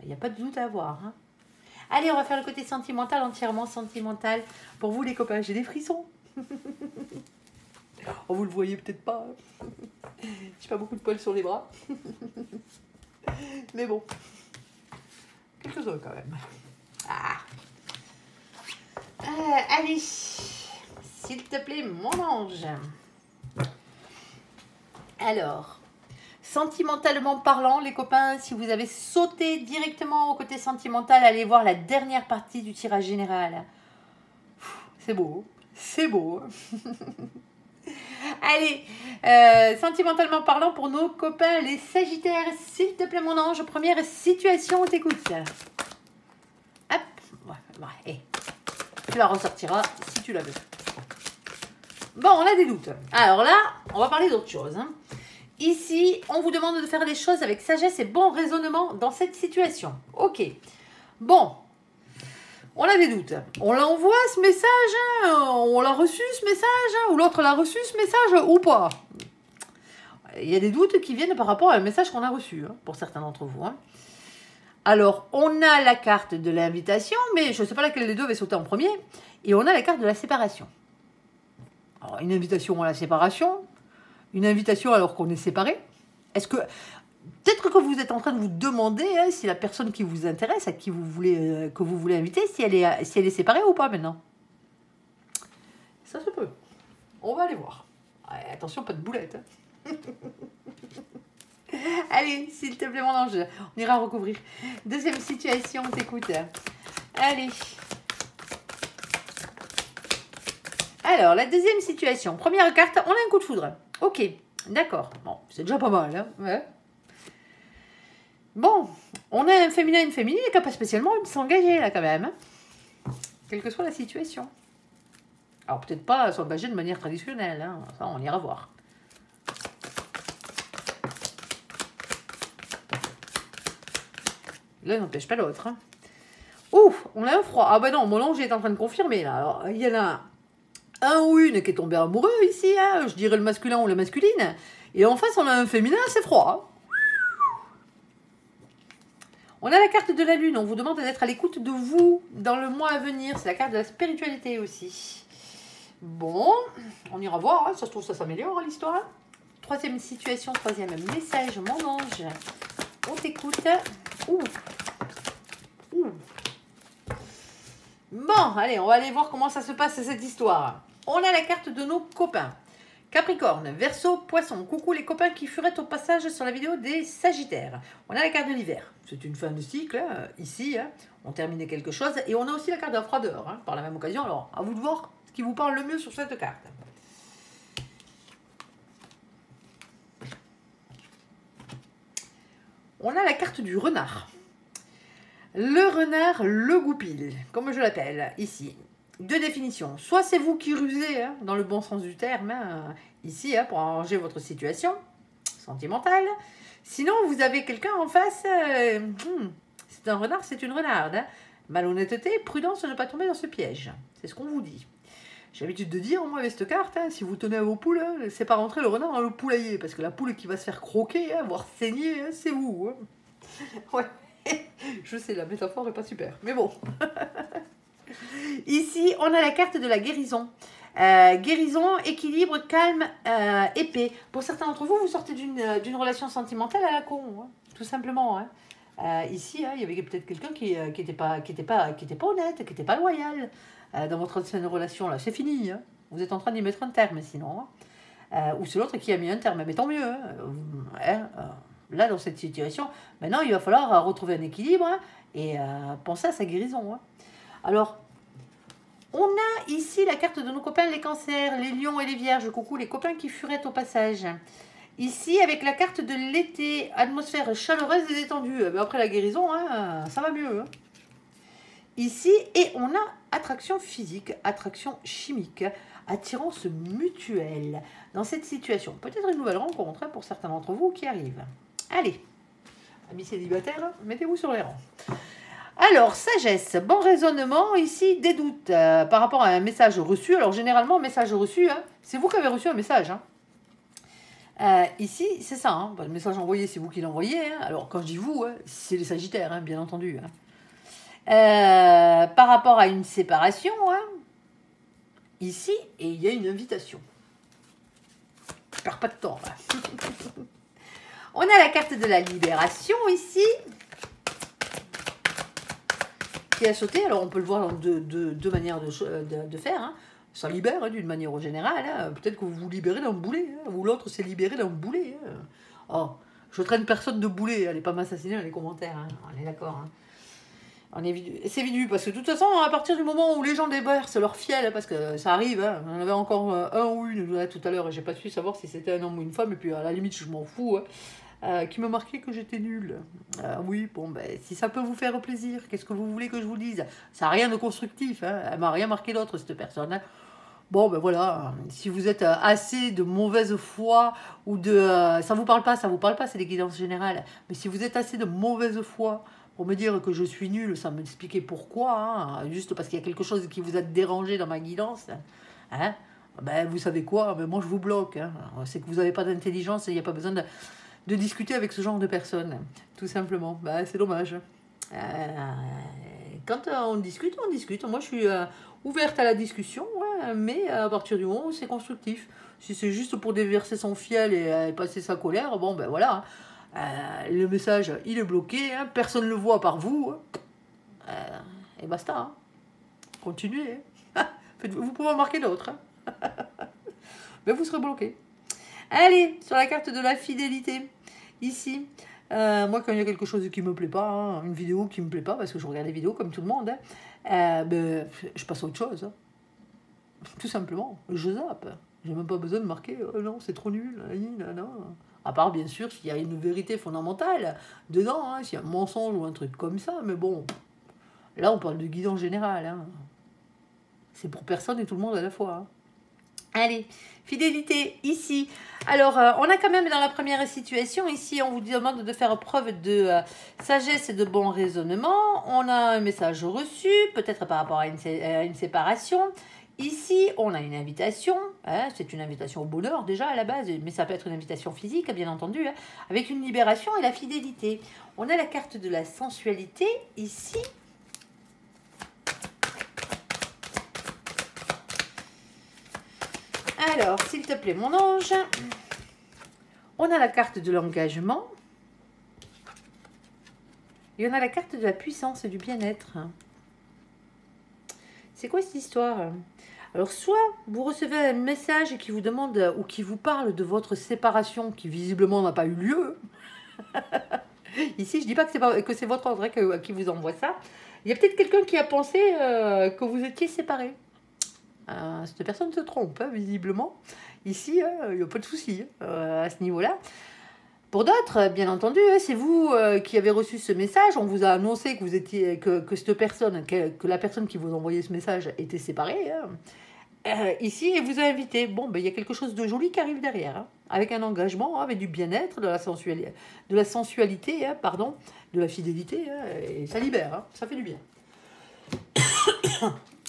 Il n'y a pas de doute à avoir. Allez, on va faire le côté sentimental, entièrement sentimental. Pour vous, les copains, j'ai des frissons. Oh, vous le voyez peut-être pas. J'ai pas beaucoup de poils sur les bras. Mais bon. Quelques-uns quand même. Allez. S'il te plaît, mon ange. Alors, sentimentalement parlant, les copains, si vous avez sauté directement au côté sentimental, allez voir la dernière partie du tirage général. C'est beau, c'est beau. Allez, sentimentalement parlant pour nos copains, les Sagittaires, s'il te plaît mon ange, première situation, on t'écoute. Hop, ouais, tu la ressortiras si tu la veux. Bon, on a des doutes. Alors là, on va parler d'autre chose. Ici, on vous demande de faire les choses avec sagesse et bon raisonnement dans cette situation. Ok. Bon. On a des doutes. On l'envoie ce message, on l'a reçu ce message, ou l'autre l'a reçu ce message, ou pas. Il y a des doutes qui viennent par rapport à un message qu'on a reçu, pour certains d'entre vous. Alors, on a la carte de l'invitation, mais je ne sais pas laquelle des deux va sauter en premier, et on a la carte de la séparation. Alors, une invitation à la séparation, une invitation alors qu'on est séparés. Est-ce que... Peut-être que vous êtes en train de vous demander si la personne qui vous intéresse, à qui vous voulez, que vous voulez inviter, si elle est séparée ou pas maintenant. Ça se peut. On va aller voir. Ouais, attention, pas de boulette. Allez, s'il te plaît, mon ange, on ira recouvrir. Deuxième situation, on t'écoute. Allez. Alors, la deuxième situation. Première carte, on a un coup de foudre. Ok, d'accord. Bon, c'est déjà pas mal. Hein, ouais. Bon, on a un féminin et une féminine qui n'a pas spécialement envie de s'engager là quand même. Hein, quelle que soit la situation. Alors, peut-être pas s'engager de manière traditionnelle. Hein, ça, on ira voir. L'un n'empêche pas l'autre. Hein. Ouf, on a un froid. Ah bah non, mon ange est en train de confirmer là. Alors, il y en a un ou une qui est tombé amoureux ici, hein, je dirais le masculin ou la masculine. Et en face, on a un féminin, c'est froid. On a la carte de la lune, on vous demande d'être à l'écoute de vous dans le mois à venir. C'est la carte de la spiritualité aussi. Bon, on ira voir, hein, ça se trouve ça s'améliore l'histoire. Troisième situation, troisième message, mon ange. On t'écoute. Ouh. Ouh. Bon, allez, on va aller voir comment ça se passe cette histoire. On a la carte de nos copains. Capricorne, Verseau, Poisson. Coucou les copains qui feraient au passage sur la vidéo des Sagittaires. On a la carte de l'hiver. C'est une fin de cycle, hein, ici. Hein, on terminait quelque chose. Et on a aussi la carte de la froideur, hein, par la même occasion. Alors, à vous de voir ce qui vous parle le mieux sur cette carte. On a la carte du renard. Le renard, le goupil, comme je l'appelle ici. Deux définitions. Soit c'est vous qui rusez, hein, dans le bon sens du terme, hein, ici, hein, pour arranger votre situation sentimentale. Sinon, vous avez quelqu'un en face, c'est un renard, c'est une renarde. Hein. Malhonnêteté, prudence de ne pas tomber dans ce piège. C'est ce qu'on vous dit. J'ai l'habitude de dire, moi, avec cette carte, hein, si vous tenez à vos poules, hein, c'est pas rentrer le renard dans le poulailler, parce que la poule qui va se faire croquer, hein, voire saigner, hein, c'est vous. Hein. Ouais. Je sais, la métaphore n'est pas super, mais bon. Ici, on a la carte de la guérison. Guérison, équilibre, calme, épée. Pour certains d'entre vous, vous sortez d'une relation sentimentale à la con, hein, tout simplement. Hein. Ici, hein, il y avait peut-être quelqu'un qui était pas honnête, qui n'était pas loyal dans votre ancienne relation. Là, c'est fini. Hein. Vous êtes en train d'y mettre un terme, sinon. Hein. Ou c'est l'autre qui a mis un terme, mais tant mieux. Hein. Là, dans cette situation, maintenant, il va falloir retrouver un équilibre, hein, et penser à sa guérison. Hein. Alors, on a ici la carte de nos copains les cancers, les lions et les vierges. Coucou les copains qui furettent au passage. Ici, avec la carte de l'été, atmosphère chaleureuse et détendue. Mais après la guérison, hein, ça va mieux. Hein. Ici, et on a attraction physique, attraction chimique, attirance mutuelle. Dans cette situation, peut-être une nouvelle rencontre, hein, pour certains d'entre vous qui arrivent. Allez, amis célibataires, mettez-vous sur les rangs. Alors, sagesse, bon raisonnement, ici, des doutes par rapport à un message reçu. Alors, généralement, message reçu, hein, c'est vous qui avez reçu un message. Hein. Ici, c'est ça, hein, le message envoyé, c'est vous qui l'envoyez. Hein. Alors, quand je dis vous, hein, c'est les Sagittaires, hein, bien entendu. Hein. Par rapport à une séparation, hein, ici, et il y a une invitation. Je perds pas de temps. Hein. On a la carte de la libération, ici. Qui a sauté, alors on peut le voir dans deux manières de faire. Hein. Ça libère, hein, d'une manière générale. Hein. Peut-être que vous vous libérez d'un boulet, hein, ou l'autre s'est libéré d'un boulet. Hein. Oh, je traîne personne de boulet, allez pas m'assassiner dans les commentaires, hein. On est d'accord. Hein. C'est vite vu, parce que de toute façon, à partir du moment où les gens déversent leur fiel, parce que ça arrive, hein, on avait encore un ou une tout à l'heure, et j'ai pas su savoir si c'était un homme ou une femme, et puis à la limite, je m'en fous. Hein. Qui me marquait que j'étais nulle. Oui, bon, ben, si ça peut vous faire plaisir, qu'est-ce que vous voulez que je vous dise? Ça n'a rien de constructif, hein. Elle m'a rien marqué d'autre, cette personne. Hein. Bon, ben voilà, si vous êtes assez de mauvaise foi, ou de... ça vous parle pas, c'est des guidances générales. Mais si vous êtes assez de mauvaise foi pour me dire que je suis nulle, sans m'expliquer pourquoi, hein, juste parce qu'il y a quelque chose qui vous a dérangé dans ma guidance, hein, ben, vous savez quoi, ben, moi je vous bloque. Hein. C'est que vous n'avez pas d'intelligence et il n'y a pas besoin de discuter avec ce genre de personnes, tout simplement. Bah, c'est dommage. Quand on discute, on discute. Moi, je suis ouverte à la discussion, ouais, mais à partir du moment où c'est constructif. Si c'est juste pour déverser son fiel et passer sa colère, bon, ben voilà. Le message, il est bloqué, hein, personne ne le voit par vous. Et basta. Hein. Continuez. Hein. Vous pouvez en marquer d'autres. Hein. Mais vous serez bloqué. Allez, sur la carte de la fidélité, ici, moi quand il y a quelque chose qui me plaît pas, hein, une vidéo qui me plaît pas, parce que je regarde des vidéos comme tout le monde, hein, ben, je passe à autre chose. Hein. tout simplement, je zappe. J'ai même pas besoin de marquer, oh non, c'est trop nul, non. À part, bien sûr, s'il y a une vérité fondamentale dedans, hein, s'il y a un mensonge ou un truc comme ça, mais bon, là, on parle de guide en général. Hein. C'est pour personne et tout le monde à la fois. Hein. Allez, fidélité, ici. Alors, on a quand même dans la première situation, ici, on vous demande de faire preuve de sagesse et de bon raisonnement. On a un message reçu, peut-être par rapport à une séparation. Ici, on a une invitation. Hein, c'est une invitation au bonheur déjà à la base, mais ça peut être une invitation physique, bien entendu, hein, avec une libération et la fidélité. On a la carte de la sensualité, ici. Alors, s'il te plaît, mon ange, on a la carte de l'engagement et on a la carte de la puissance et du bien-être. C'est quoi cette histoire? Alors, soit vous recevez un message qui vous demande ou qui vous parle de votre séparation qui visiblement n'a pas eu lieu. Ici, je ne dis pas que c'est votre ordre qui vous envoie ça. Il y a peut-être quelqu'un qui a pensé que vous étiez séparés. Cette personne se trompe, hein, visiblement. Ici, il n'y a pas de souci à ce niveau-là. Pour d'autres, bien entendu, c'est vous qui avez reçu ce message. On vous a annoncé que vous étiez que cette personne, que la personne qui vous envoyait ce message était séparée. Ici, et vous a invité. Bon, ben, il y a quelque chose de joli qui arrive derrière, hein, avec un engagement, avec du bien-être, de la sensualité, hein, pardon, de la fidélité, hein, et ça libère, hein, ça fait du bien.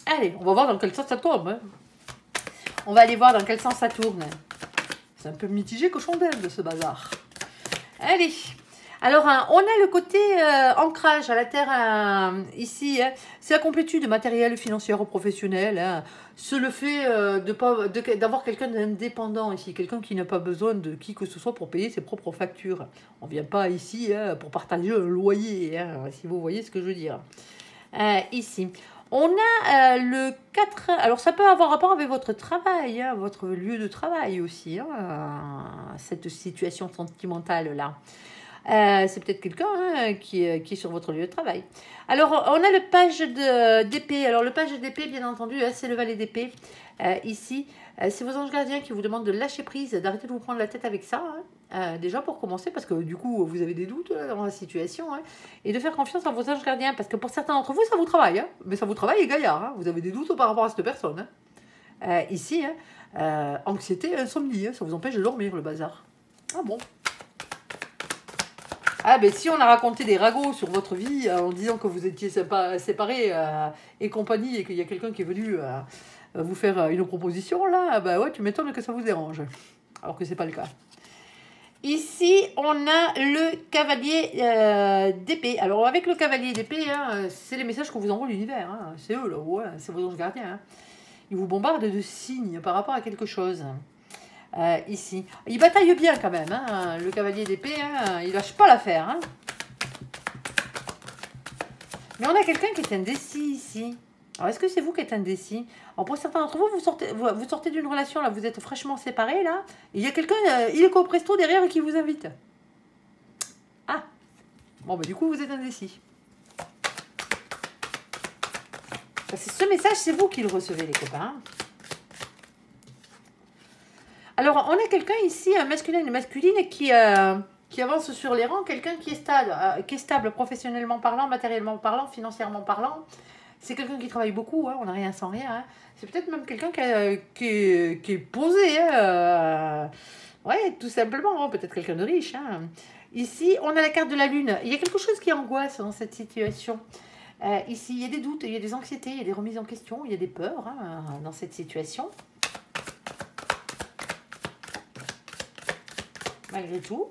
Allez, on va voir dans quel sens ça tourne. Hein. On va aller voir dans quel sens ça tourne. C'est un peu mitigé cochon d'Inde, ce bazar. Allez. Alors, on a le côté ancrage à la terre ici. Hein. C'est la complétude matérielle, financière ou professionnelle. Hein. C'est le fait d'avoir quelqu'un d'indépendant ici. Quelqu'un qui n'a pas besoin de qui que ce soit pour payer ses propres factures. On ne vient pas ici hein, pour partager un loyer, hein, si vous voyez ce que je veux dire. Ici. On a le 4... Alors, ça peut avoir rapport avec votre travail, hein, votre lieu de travail aussi, hein, cette situation sentimentale-là. C'est peut-être quelqu'un hein, qui est sur votre lieu de travail. Alors, on a le page d'épée. Alors, le page d'épée, bien entendu, hein, c'est le valet d'épée. Ici, c'est vos anges gardiens qui vous demandent de lâcher prise, d'arrêter de vous prendre la tête avec ça. Hein. Déjà pour commencer, parce que du coup, vous avez des doutes là, dans la situation. Hein, et de faire confiance en vos anges gardiens, parce que pour certains d'entre vous, ça vous travaille. Hein, mais ça vous travaille et gaillard. Hein, vous avez des doutes par rapport à cette personne. Hein. Ici, hein, anxiété, insomnie, hein, ça vous empêche de dormir, le bazar. Ah bon. Ah ben si on a raconté des ragots sur votre vie en disant que vous étiez séparés et compagnie et qu'il y a quelqu'un qui est venu vous faire une proposition là, bah ouais tu m'étonnes que ça vous dérange. Alors que c'est pas le cas. Ici on a le cavalier d'épée. Alors avec le cavalier d'épée, hein, c'est les messages qu'on vous envoie l'univers. Hein. C'est eux là, ouais, c'est vos anges gardiens. Hein. Ils vous bombardent de signes par rapport à quelque chose. Ici. Il bataille bien quand même, hein, le cavalier d'épée, hein, il lâche pas l'affaire. Hein. Mais on a quelqu'un qui est indécis ici. Alors est-ce que c'est vous qui êtes indécis? Alors pour certains d'entre vous, vous sortez d'une relation, là, vous êtes fraîchement séparés, là, et il y a quelqu'un, illico presto derrière qui vous invite. Ah, bon, bah du coup, vous êtes indécis. Ce message, c'est vous qui le recevez, les copains. Alors, on a quelqu'un ici, un masculin et une masculine, qui avance sur les rangs, quelqu'un qui est stable professionnellement parlant, matériellement parlant, financièrement parlant. C'est quelqu'un qui travaille beaucoup, hein, on n'a rien sans rien. Hein. C'est peut-être même quelqu'un qui est posé, hein, ouais, tout simplement, hein, peut-être quelqu'un de riche. Hein. Ici, on a la carte de la lune. Il y a quelque chose qui angoisse dans cette situation. Ici, il y a des doutes, il y a des anxiétés, il y a des remises en question, il y a des peurs hein, dans cette situation. Malgré tout.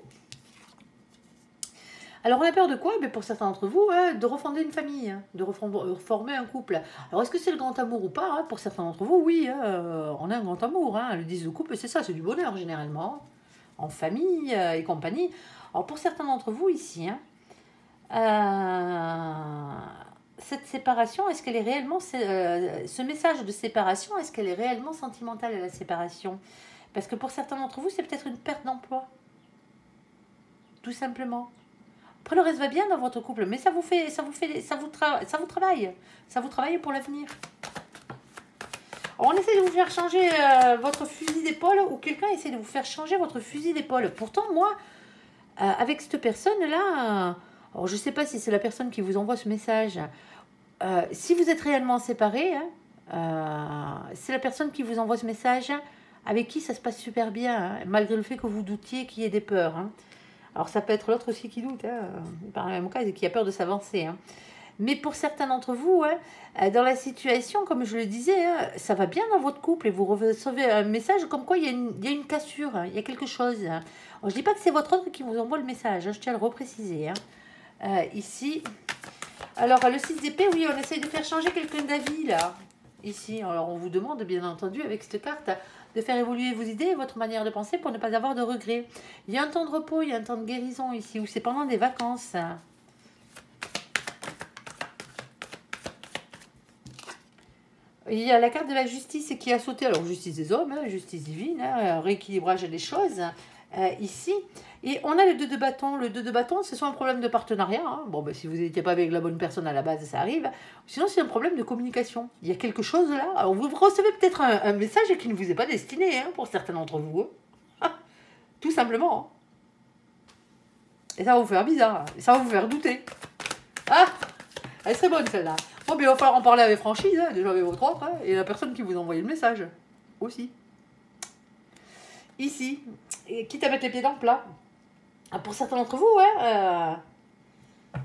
Alors, on a peur de quoi? Mais pour certains d'entre vous, hein, de refonder une famille, hein, de reformer un couple. Alors, est-ce que c'est le grand amour ou pas hein? Pour certains d'entre vous, oui, hein, on a un grand amour. Hein. Le 10 de couple, c'est ça, c'est du bonheur généralement, en famille et compagnie. Alors, pour certains d'entre vous ici, hein, cette séparation, est-ce qu'elle est réellement... ce message de séparation, est-ce qu'elle est réellement sentimentale à la séparation? Parce que pour certains d'entre vous, c'est peut-être une perte d'emploi. Tout simplement. Après, le reste va bien dans votre couple, mais ça vous travaille. Ça vous travaille pour l'avenir. On essaie de vous faire changer votre fusil d'épaule ou quelqu'un essaie de vous faire changer votre fusil d'épaule. Pourtant, moi, avec cette personne-là, alors je ne sais pas si c'est la personne qui vous envoie ce message. Si vous êtes réellement séparés, c'est la personne qui vous envoie ce message avec qui ça se passe super bien, hein, malgré le fait que vous doutiez qu'il y ait des peurs. Hein. Alors ça peut être l'autre aussi qui doute, hein, par le même cas, et qui a peur de s'avancer. Hein. Mais pour certains d'entre vous, hein, dans la situation, comme je le disais, hein, ça va bien dans votre couple et vous recevez un message comme quoi il y a une cassure, hein, il y a quelque chose. Hein. Alors, je ne dis pas que c'est votre autre qui vous envoie le message, hein, je tiens à le repréciser. Hein. Ici, alors le 6 d'épée, oui, on essaye de faire changer quelqu'un d'avis là. Ici, alors on vous demande bien entendu avec cette carte de faire évoluer vos idées et votre manière de penser pour ne pas avoir de regrets. Il y a un temps de repos, il y a un temps de guérison ici, ou c'est pendant des vacances. Il y a la carte de la justice qui a sauté, alors justice des hommes, hein, justice divine, hein, rééquilibrage des choses, ici. Et on a le 2 de bâton. Le 2 de bâton, c'est soit un problème de partenariat, hein. Bon, ben, si vous n'étiez pas avec la bonne personne à la base, ça arrive. Sinon, c'est un problème de communication. Il y a quelque chose là. Alors, vous recevez peut-être un message qui ne vous est pas destiné, hein, pour certains d'entre vous. Hein. Tout simplement. Hein. Et ça va vous faire bizarre. Hein. Et ça va vous faire douter. Ah, elle serait bonne celle-là. Bon, mais il va falloir en parler avec franchise, hein, déjà avec votre autre, hein, et la personne qui vous a envoyé le message. Aussi. Ici. Et quitte à mettre les pieds dans le plat. Pour certains d'entre vous, ouais.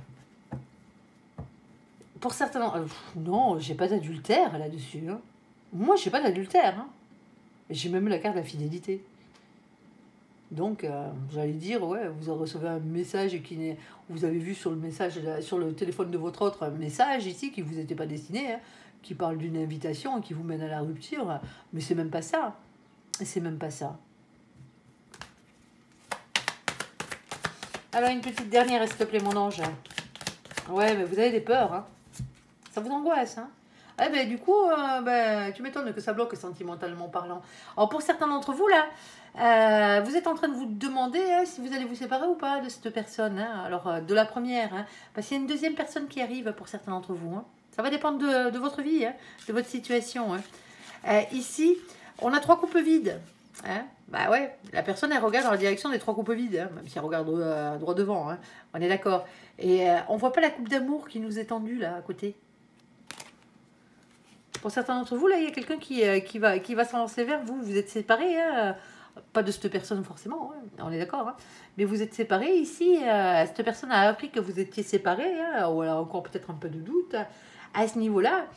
Pour certains d'entre non, j'ai pas d'adultère là-dessus. Hein. Moi, j'ai pas d'adultère. Hein. J'ai même la carte de la fidélité. Donc, j'allais dire, ouais, vous recevez un message qui n'est... Vous avez vu sur le message, sur le téléphone de votre autre, un message ici qui vous était pas destiné, hein, qui parle d'une invitation et qui vous mène à la rupture. Mais c'est même pas ça. C'est même pas ça. Alors, une petite dernière, s'il te plaît, mon ange. Ouais, mais vous avez des peurs, hein. Ça vous angoisse, hein. Ouais, ben, du coup, tu m'étonnes que ça bloque sentimentalement parlant. Alors, pour certains d'entre vous, là, vous êtes en train de vous demander hein, si vous allez vous séparer ou pas de cette personne. Hein. Alors, de la première, hein, parce qu'il y a une deuxième personne qui arrive pour certains d'entre vous. Hein. Ça va dépendre de votre vie, hein, de votre situation. Hein. Ici, on a 3 coupes vides. Hein. Bah ouais, la personne, elle regarde dans la direction des 3 coupes vides, hein, même si elle regarde droit devant. Hein. On est d'accord. Et on voit pas la coupe d'amour qui nous est tendue, là, à côté. Pour certains d'entre vous, là, il y a quelqu'un qui va s'avancer vers vous. Vous êtes séparés, hein, pas de cette personne forcément, hein, on est d'accord. Hein, mais vous êtes séparés ici. Cette personne a appris que vous étiez séparés, hein, ou elle a encore peut-être un peu de doute à ce niveau-là.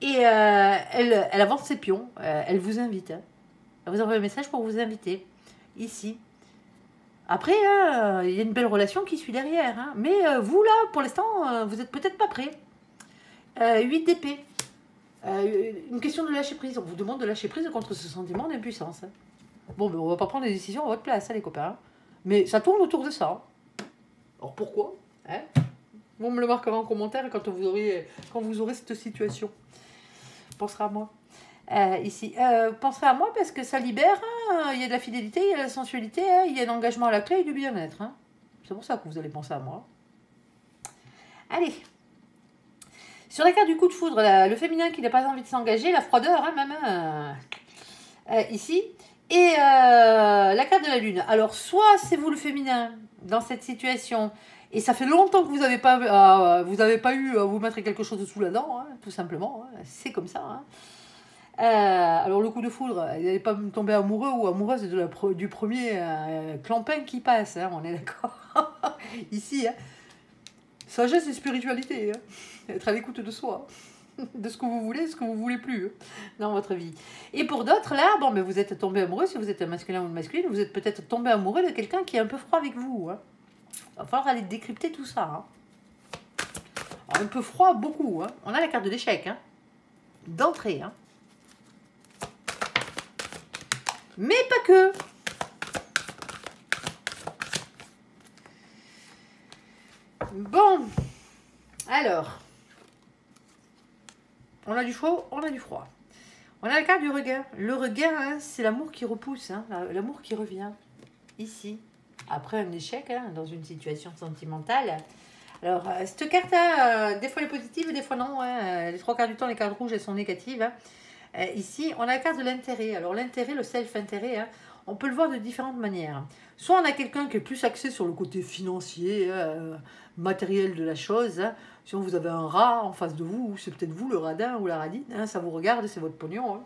Et elle avance ses pions. Elle vous invite. Hein. Elle vous envoie un message pour vous inviter ici. Après, il y a une belle relation qui suit derrière. Hein, mais vous, là, pour l'instant, vous n'êtes peut-être pas prêts. 8 d'épée. Une question de lâcher prise. On vous demande de lâcher prise contre ce sentiment d'impuissance. Hein. Bon, ben, on va pas prendre des décisions à votre place, hein, les copains. Mais ça tourne autour de ça. Alors pourquoi hein. Vous me le marquerez en commentaire quand vous aurez cette situation. Penserez à moi. Ici, penserez à moi parce que ça libère. Hein, il y a de la fidélité, il y a de la sensualité, hein, il y a un engagement à la clé et du bien-être. Hein. C'est pour ça que vous allez penser à moi. Allez. Sur la carte du coup de foudre, le féminin qui n'a pas envie de s'engager, la froideur, hein, même ici. Et la carte de la lune. Alors, soit c'est vous le féminin dans cette situation, et ça fait longtemps que vous n'avez pas eu à vous mettre quelque chose sous la dent, hein, tout simplement. Hein, c'est comme ça. Hein. Alors, le coup de foudre, vous n'allez pas me tomber amoureux ou amoureuse du premier clampin qui passe, hein, on est d'accord. Ici, hein. Sagesse et spiritualité, hein. Être à l'écoute de soi, de ce que vous voulez, ce que vous voulez plus hein, dans votre vie. Et pour d'autres, là, bon, mais vous êtes tombé amoureux, si vous êtes un masculin ou une masculine, vous êtes peut-être tombé amoureux de quelqu'un qui est un peu froid avec vous. Hein. Il va falloir aller décrypter tout ça. Hein. Alors, un peu froid, beaucoup. Hein. On a la carte de l'échec, hein. D'entrée. Hein. Mais pas que. Bon, alors, on a du chaud, on a du froid. On a la carte du regain. Le regain, hein, c'est l'amour qui repousse, hein, l'amour qui revient, ici, après un échec, hein, dans une situation sentimentale. Alors, cette carte, des fois elle est positive, des fois non. Hein, les 3 quarts du temps, les cartes rouges, elles sont négatives. Hein. Ici, on a la carte de l'intérêt. Alors l'intérêt, le self-intérêt, hein, on peut le voir de différentes manières. Soit on a quelqu'un qui est plus axé sur le côté financier, matériel de la chose. Hein. Si vous avez un rat en face de vous, c'est peut-être vous le radin ou la radine, hein, ça vous regarde, c'est votre pognon. Hein.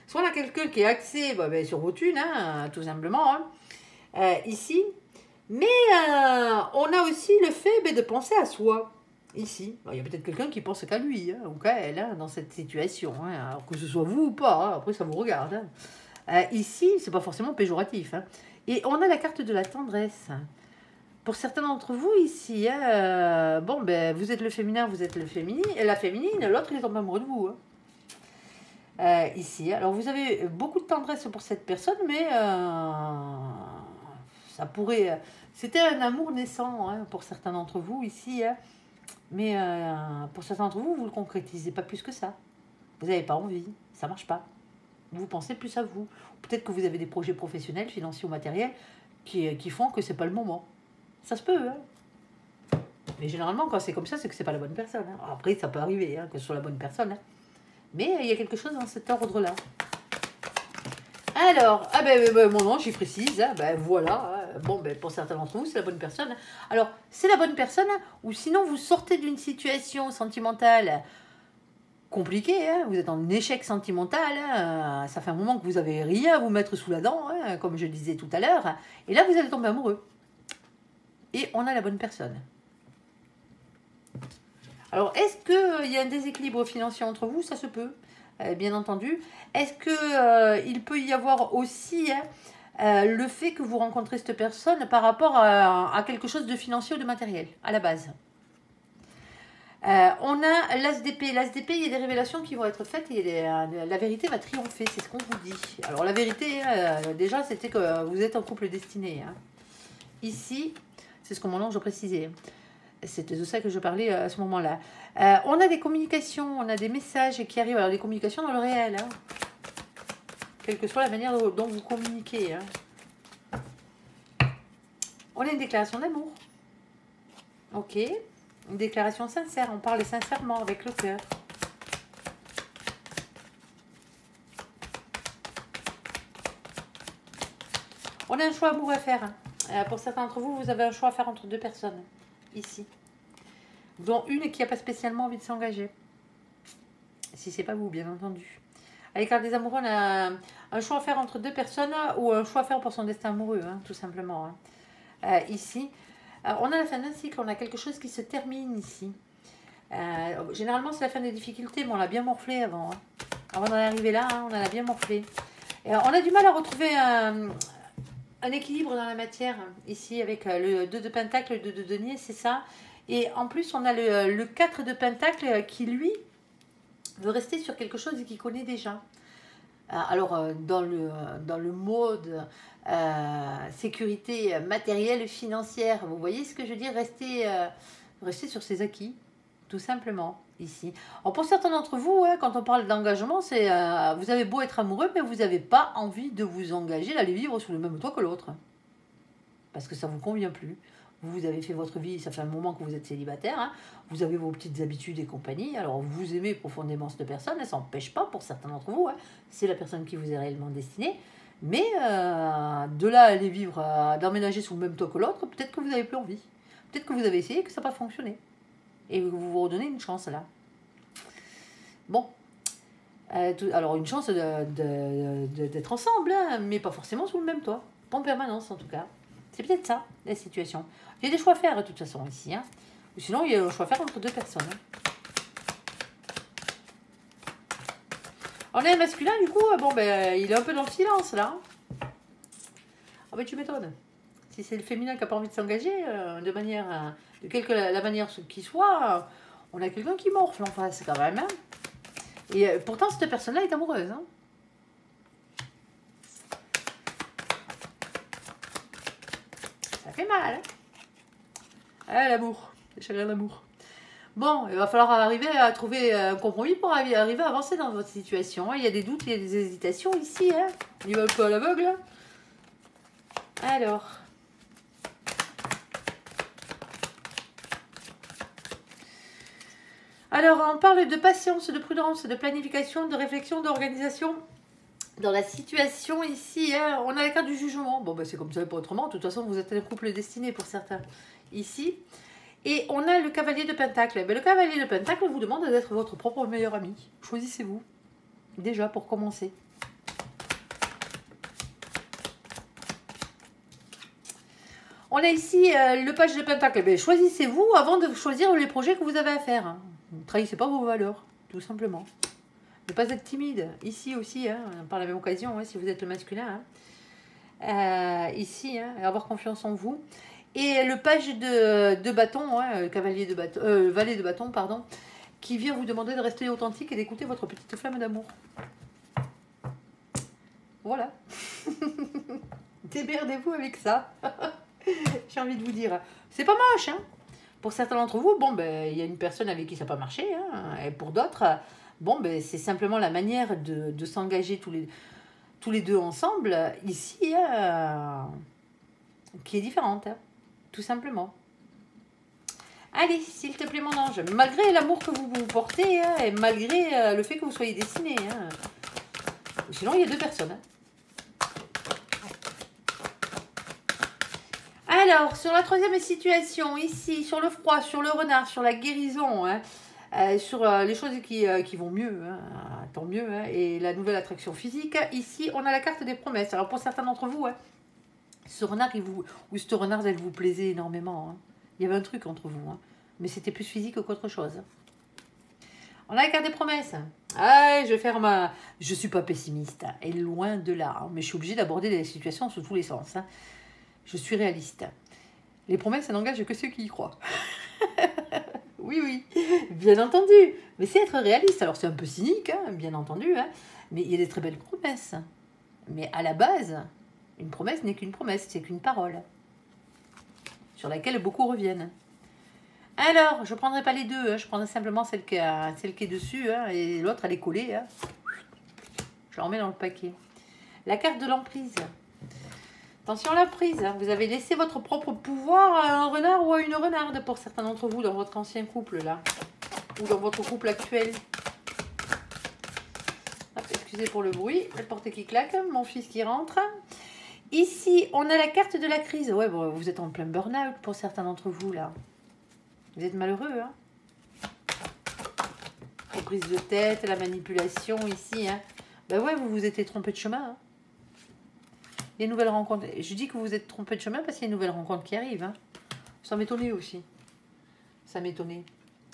Soit on a quelqu'un qui est axé sur vos thunes, hein, tout simplement, hein, ici. Mais on a aussi le fait de penser à soi. Ici, il y a peut-être quelqu'un qui pense qu'à lui, hein, ou qu'à elle, hein, dans cette situation, hein, alors que ce soit vous ou pas, hein, après ça vous regarde. Hein. Ici, c'est pas forcément péjoratif. Hein. Et on a la carte de la tendresse. Pour certains d'entre vous ici, hein, bon, vous êtes le féminin, vous êtes le féminin, et la féminine, l'autre il tombe amoureux de vous. Hein. Ici, alors vous avez beaucoup de tendresse pour cette personne, mais ça pourrait... C'était un amour naissant hein, pour certains d'entre vous ici, hein. Mais pour certains d'entre vous, vous ne le concrétisez pas plus que ça. Vous n'avez pas envie, ça ne marche pas. Vous pensez plus à vous. Peut-être que vous avez des projets professionnels, financiers ou matériels qui font que ce n'est pas le moment. Ça se peut. Hein. Mais généralement, quand c'est comme ça, c'est que ce n'est pas la bonne personne. Hein. Après, ça peut arriver hein, que ce soit la bonne personne. Hein. Mais il y a quelque chose dans cet ordre-là. Alors, mon nom, j'y précise, hein, voilà, bon, pour certains d'entre vous, c'est la bonne personne. Alors, c'est la bonne personne, ou sinon vous sortez d'une situation sentimentale compliquée, hein, vous êtes en échec sentimental, hein, ça fait un moment que vous n'avez rien à vous mettre sous la dent, hein, comme je le disais tout à l'heure, et là vous allez tomber amoureux. Et on a la bonne personne. Alors, est-ce qu'il y a un déséquilibre financier entre vous? Ça se peut. Bien entendu. Est-ce qu'il peut y avoir aussi le fait que vous rencontrez cette personne par rapport à quelque chose de financier ou de matériel, à la base? On a l'as d'épée. L'as d'épée, il y a des révélations qui vont être faites et la vérité va triompher, c'est ce qu'on vous dit. Alors la vérité, déjà, c'était que vous êtes un couple destiné. Hein. Ici, c'est ce que mon ange précisait. C'était de ça que je parlais à ce moment-là. On a des communications, on a des messages qui arrivent. Alors, des communications dans le réel. Hein. Quelle que soit la manière dont vous communiquez. Hein. On a une déclaration d'amour. Ok. Une déclaration sincère. On parle sincèrement avec le cœur. On a un choix amoureux à faire. Hein. Pour certains d'entre vous, vous avez un choix à faire entre deux personnes. Ici. Dont une qui n'a pas spécialement envie de s'engager. Si c'est pas vous, bien entendu. Avec carte des amoureux, on a un choix à faire entre deux personnes ou un choix à faire pour son destin amoureux, hein, tout simplement. Hein. Ici, on a la fin d'un cycle, on a quelque chose qui se termine ici. Généralement, c'est la fin des difficultés, mais on l'a bien morflé avant. Hein. Avant d'en arriver là, hein, on en a bien morflé. Et on a du mal à retrouver un équilibre dans la matière, ici, avec le 2 de pentacle, le 2 de denier, c'est ça. Et en plus, on a le 4 de pentacle qui, lui, veut rester sur quelque chose qu'il connaît déjà. Alors, dans le mode sécurité matérielle, financière, vous voyez ce que je veux dire, rester sur ses acquis, tout simplement, ici. Alors, pour certains d'entre vous, hein, quand on parle d'engagement, c'est vous avez beau être amoureux, mais vous n'avez pas envie de vous engager, d'aller vivre sous le même toit que l'autre. Parce que ça ne vous convient plus. Vous avez fait votre vie, ça fait un moment que vous êtes célibataire, hein, vous avez vos petites habitudes et compagnie, alors vous aimez profondément cette personne, elle ne s'empêche pas pour certains d'entre vous, hein, c'est la personne qui vous est réellement destinée, mais de là à aller vivre, d'emménager sous le même toit que l'autre, peut-être que vous n'avez plus envie, peut-être que vous avez essayé et que ça n'a pas fonctionné, et vous vous redonnez une chance là. Bon, alors une chance d'être ensemble, hein, mais pas forcément sous le même toit, pas en permanence en tout cas. C'est peut-être ça, la situation. Il y a des choix à faire, de toute façon, ici. Hein. Ou sinon, il y a un choix à faire entre deux personnes. Hein. On a un masculin, du coup, il est un peu dans le silence, là. Ah, tu m'étonnes. Si c'est le féminin qui n'a pas envie de s'engager, de manière, la manière qui soit, on a quelqu'un qui morfle en face, quand même. Hein. Et pourtant, cette personne-là est amoureuse. Hein. Ça fait mal, hein. Ah, l'amour, les chagrins d'amour. Bon, il va falloir arriver à trouver un compromis pour arriver à avancer dans votre situation. Il y a des doutes, il y a des hésitations ici. Hein. On y va un peu à l'aveugle. Alors. Alors, on parle de patience, de prudence, de planification, de réflexion, d'organisation. Dans la situation ici, hein, on a la carte du jugement. Bon, ben, c'est comme ça, pas autrement. De toute façon, vous êtes un couple destiné pour certains. Ici. Et on a le cavalier de Pentacle. Ben, le cavalier de Pentacle vous demande d'être votre propre meilleur ami. Choisissez-vous. Déjà, pour commencer. On a ici le page de Pentacle. Ben, choisissez-vous avant de choisir les projets que vous avez à faire. Ne trahissez pas vos valeurs, tout simplement. Ne pas être timide. Ici aussi, hein, par la même occasion, hein, si vous êtes le masculin. Hein. Ici, hein, avoir confiance en vous. Et le page de bâton, hein, cavalier de bâton, valet de bâton, pardon, qui vient vous demander de rester authentique et d'écouter votre petite flamme d'amour. Voilà. Démerdez-vous avec ça. J'ai envie de vous dire. C'est pas moche, hein. Pour certains d'entre vous, bon, ben, il y a une personne avec qui ça n'a pas marché. Hein, et pour d'autres, bon, ben, c'est simplement la manière de s'engager tous les deux ensemble, ici, qui est différente. Hein, tout simplement. Allez, s'il te plaît, mon ange, malgré l'amour que vous vous portez, hein, et malgré le fait que vous soyez destiné, hein, sinon il y a deux personnes. Hein. Alors, sur la troisième situation, ici, sur le froid, sur le renard, sur la guérison, hein, sur les choses qui vont mieux, hein, tant mieux, hein, et la nouvelle attraction physique, ici, on a la carte des promesses. Alors, pour certains d'entre vous, hein, ce renard, cette renard, elle vous plaisait énormément. Hein. Il y avait un truc entre vous, hein, mais c'était plus physique qu'autre chose. On a la carte des promesses. Ah, je suis pas pessimiste, hein, et loin de là, hein, mais je suis obligée d'aborder les situations sous tous les sens. Hein. Je suis réaliste. Les promesses, ça n'engage que ceux qui y croient. Oui, oui, bien entendu. Mais c'est être réaliste. Alors, c'est un peu cynique, hein, bien entendu. Hein, mais il y a des très belles promesses. Mais à la base, une promesse n'est qu'une promesse. C'est qu'une parole. Sur laquelle beaucoup reviennent. Alors, je ne prendrai pas les deux. Hein, je prendrai simplement celle qui est dessus. Hein, et l'autre, elle est collée. Hein. Je la remets dans le paquet. La carte de l'emprise. Attention à la prise, hein. Vous avez laissé votre propre pouvoir à un renard ou à une renarde pour certains d'entre vous dans votre ancien couple là, ou dans votre couple actuel. Hop, excusez pour le bruit, la porte qui claque, mon fils qui rentre. Ici, on a la carte de la crise. Ouais, bon, vous êtes en plein burn-out pour certains d'entre vous là. Vous êtes malheureux, hein. La prise de tête, la manipulation ici, hein. Ben ouais, vous vous étiez trompé de chemin, hein. Les nouvelles rencontres. Je dis que vous êtes trompé de chemin parce qu'il y a une nouvelle rencontre qui arrive. Hein. Ça m'étonnait aussi. Ça m'étonnait.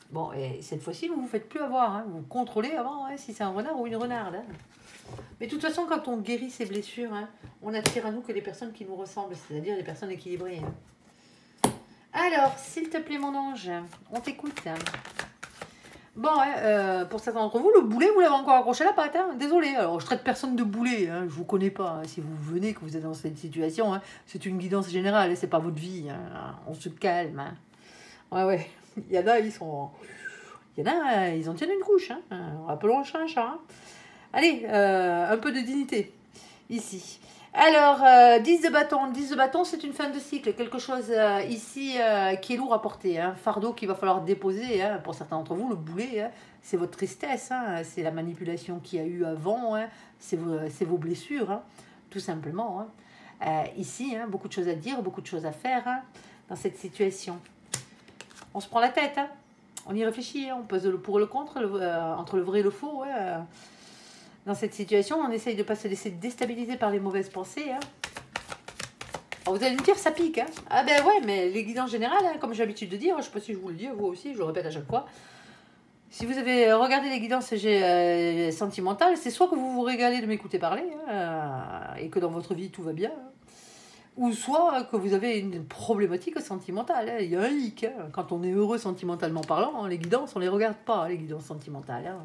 Bon, et cette fois-ci, vous ne vous faites plus avoir. Hein. Vous contrôlez avant hein, si c'est un renard ou une renarde. Hein. Mais de toute façon, quand on guérit ses blessures, hein, on attire à nous que les personnes qui nous ressemblent, c'est-à-dire les personnes équilibrées. Hein. Alors, s'il te plaît, mon ange, on t'écoute. Hein. Bon, hein, pour certains d'entre vous, le boulet, vous l'avez encore accroché à la patte. Hein. Désolé, alors je traite personne de boulet. Hein. Je vous connais pas. Hein. Si vous venez, que vous êtes dans cette situation, hein, c'est une guidance générale. Hein. C'est pas votre vie. Hein. On se calme. Hein. Ouais, ouais. Il y en a, ils en tiennent une couche. Hein. Rappelons un chat un chat. Hein. Allez, un peu de dignité. Ici. Alors, 10 de bâton. 10 de bâton, c'est une fin de cycle. Quelque chose ici qui est lourd à porter. Un fardeau qu'il va falloir déposer. Hein. Pour certains d'entre vous, le boulet, hein, c'est votre tristesse. Hein. C'est la manipulation qu'il y a eu avant. Hein. C'est vos blessures, hein, tout simplement. Hein. Ici, hein, beaucoup de choses à dire, beaucoup de choses à faire hein, dans cette situation. On se prend la tête. Hein. On y réfléchit. Hein. On pose le pour et le contre, entre le vrai et le faux. Ouais, dans cette situation, on essaye de ne pas se laisser déstabiliser par les mauvaises pensées. Hein. Alors vous allez me dire, ça pique. Hein. Ah ben ouais, mais les guidances générales, hein, comme j'ai l'habitude de dire, je ne sais pas si je vous le dis, vous aussi, je le répète à chaque fois. Si vous avez regardé les guidances sentimentales, c'est soit que vous vous régalez de m'écouter parler, hein, et que dans votre vie tout va bien, hein, ou soit que vous avez une problématique sentimentale. Hein. Il y a un hic. Hein. Quand on est heureux sentimentalement parlant, hein, les guidances, on ne les regarde pas, les guidances sentimentales. Hein.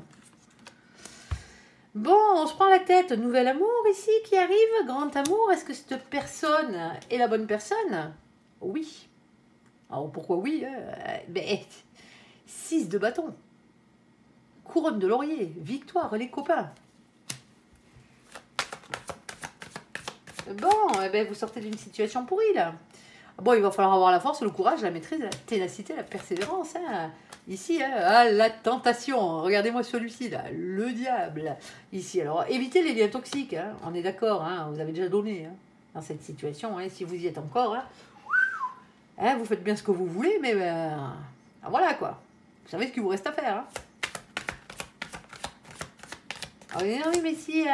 Bon, on se prend la tête. Nouvel amour ici qui arrive. Grand amour. Est-ce que cette personne est la bonne personne? Oui. Alors pourquoi oui? Ben, 6 de bâton. Couronne de laurier. Victoire, les copains. Bon, eh ben, vous sortez d'une situation pourrie là. Bon, il va falloir avoir la force, le courage, la maîtrise, la ténacité, la persévérance. Hein. Ici, hein, ah, la tentation. Regardez-moi celui-ci, là. Le diable. Ici, alors, évitez les liens toxiques. Hein, on est d'accord, hein, vous avez déjà donné hein, dans cette situation. Hein, si vous y êtes encore, hein, vous faites bien ce que vous voulez, mais voilà, quoi. Vous savez ce qu'il vous reste à faire. Hein. Ah oui, non, oui, mais si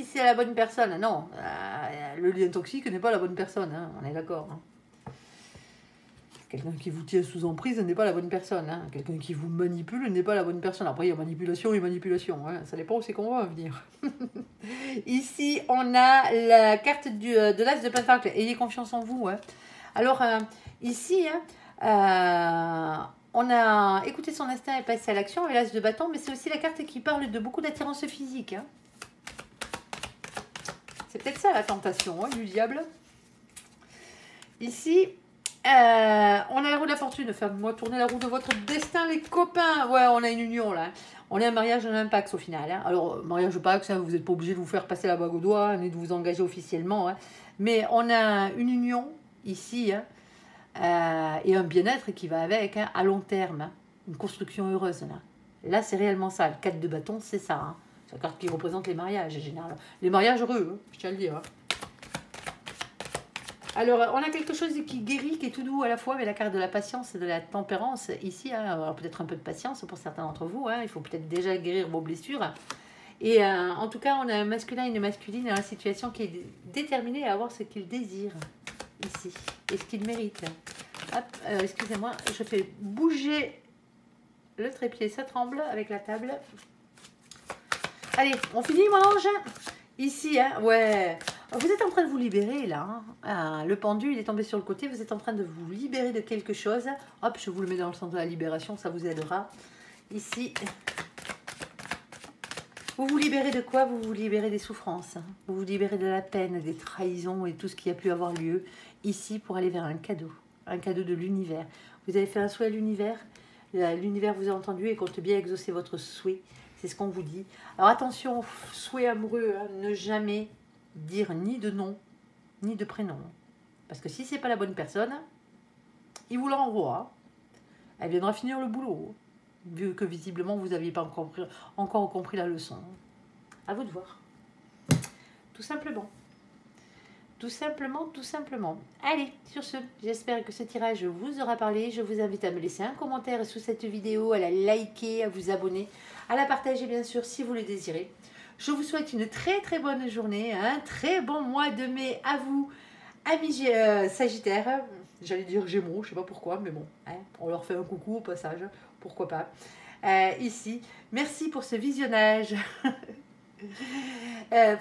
c'est la bonne personne. Non, le lien toxique n'est pas la bonne personne. Hein, on est d'accord. Hein. Quelqu'un qui vous tient sous emprise n'est pas la bonne personne. Hein. Quelqu'un qui vous manipule n'est pas la bonne personne. Après, il y a manipulation et manipulation. Hein. Ça dépend où c'est qu'on va venir. Ici, on a la carte de l'as de pentacle. Ayez confiance en vous. Hein. Alors, ici, hein, on a écouté son instinct et passé à l'action avec l'as de bâton, mais c'est aussi la carte qui parle de beaucoup d'attirance physique. Hein. C'est peut-être ça la tentation hein, du diable. Ici, on a la roue de la fortune. Faites-moi tourner la roue de votre destin, les copains. Ouais, on a une union là. On est un mariage, on a un pax au final. Hein. Alors, mariage pax, hein, vous n'êtes pas obligé de vous faire passer la bague au doigt, ni de vous engager officiellement. Hein. Mais on a une union ici. Hein. Et un bien-être qui va avec hein, à long terme, hein, une construction heureuse. Là c'est réellement ça. Le 4 de bâton, c'est ça. Hein. C'est la carte qui représente les mariages, généralement. Les mariages heureux, hein, je tiens à le dire. Hein. Alors, on a quelque chose qui guérit, qui est tout doux à la fois, avec la carte de la patience et de la tempérance. Ici, hein, peut-être un peu de patience pour certains d'entre vous. Hein, il faut peut-être déjà guérir vos blessures. Et en tout cas, on a un masculin et une masculine dans la situation qui est déterminée à avoir ce qu'il désire. Ici, et ce qu'il mérite. Hop, excusez-moi, je fais bouger le trépied, ça tremble avec la table. Allez, on finit mon ange. Ici, hein, ouais. Vous êtes en train de vous libérer là. Hein. Le pendu, il est tombé sur le côté. Vous êtes en train de vous libérer de quelque chose. Hop, je vous le mets dans le sens de la libération, ça vous aidera. Ici. Vous vous libérez de quoi? Vous vous libérez des souffrances. Vous vous libérez de la peine, des trahisons et tout ce qui a pu avoir lieu ici pour aller vers un cadeau de l'univers. Vous avez fait un souhait à l'univers, l'univers vous a entendu et compte bien exaucer votre souhait. C'est ce qu'on vous dit. Alors attention, souhait amoureux, hein, ne jamais dire ni de nom, ni de prénom. Parce que si c'est pas la bonne personne, il vous l'envoie. Elle viendra finir le boulot. Vu que visiblement vous n'aviez pas encore compris la leçon. À vous de voir. Tout simplement. Tout simplement, tout simplement. Allez, sur ce, j'espère que ce tirage vous aura parlé. Je vous invite à me laisser un commentaire sous cette vidéo, à la liker, à vous abonner, à la partager bien sûr si vous le désirez. Je vous souhaite une très très bonne journée, un très bon mois de mai à vous, amis Sagittaires. J'allais dire Gémeaux, je ne sais pas pourquoi, mais bon, hein, on leur fait un coucou au passage, pourquoi pas. Ici, merci pour ce visionnage.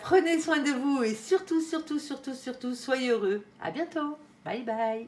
Prenez soin de vous et surtout, soyez heureux. À bientôt. Bye bye.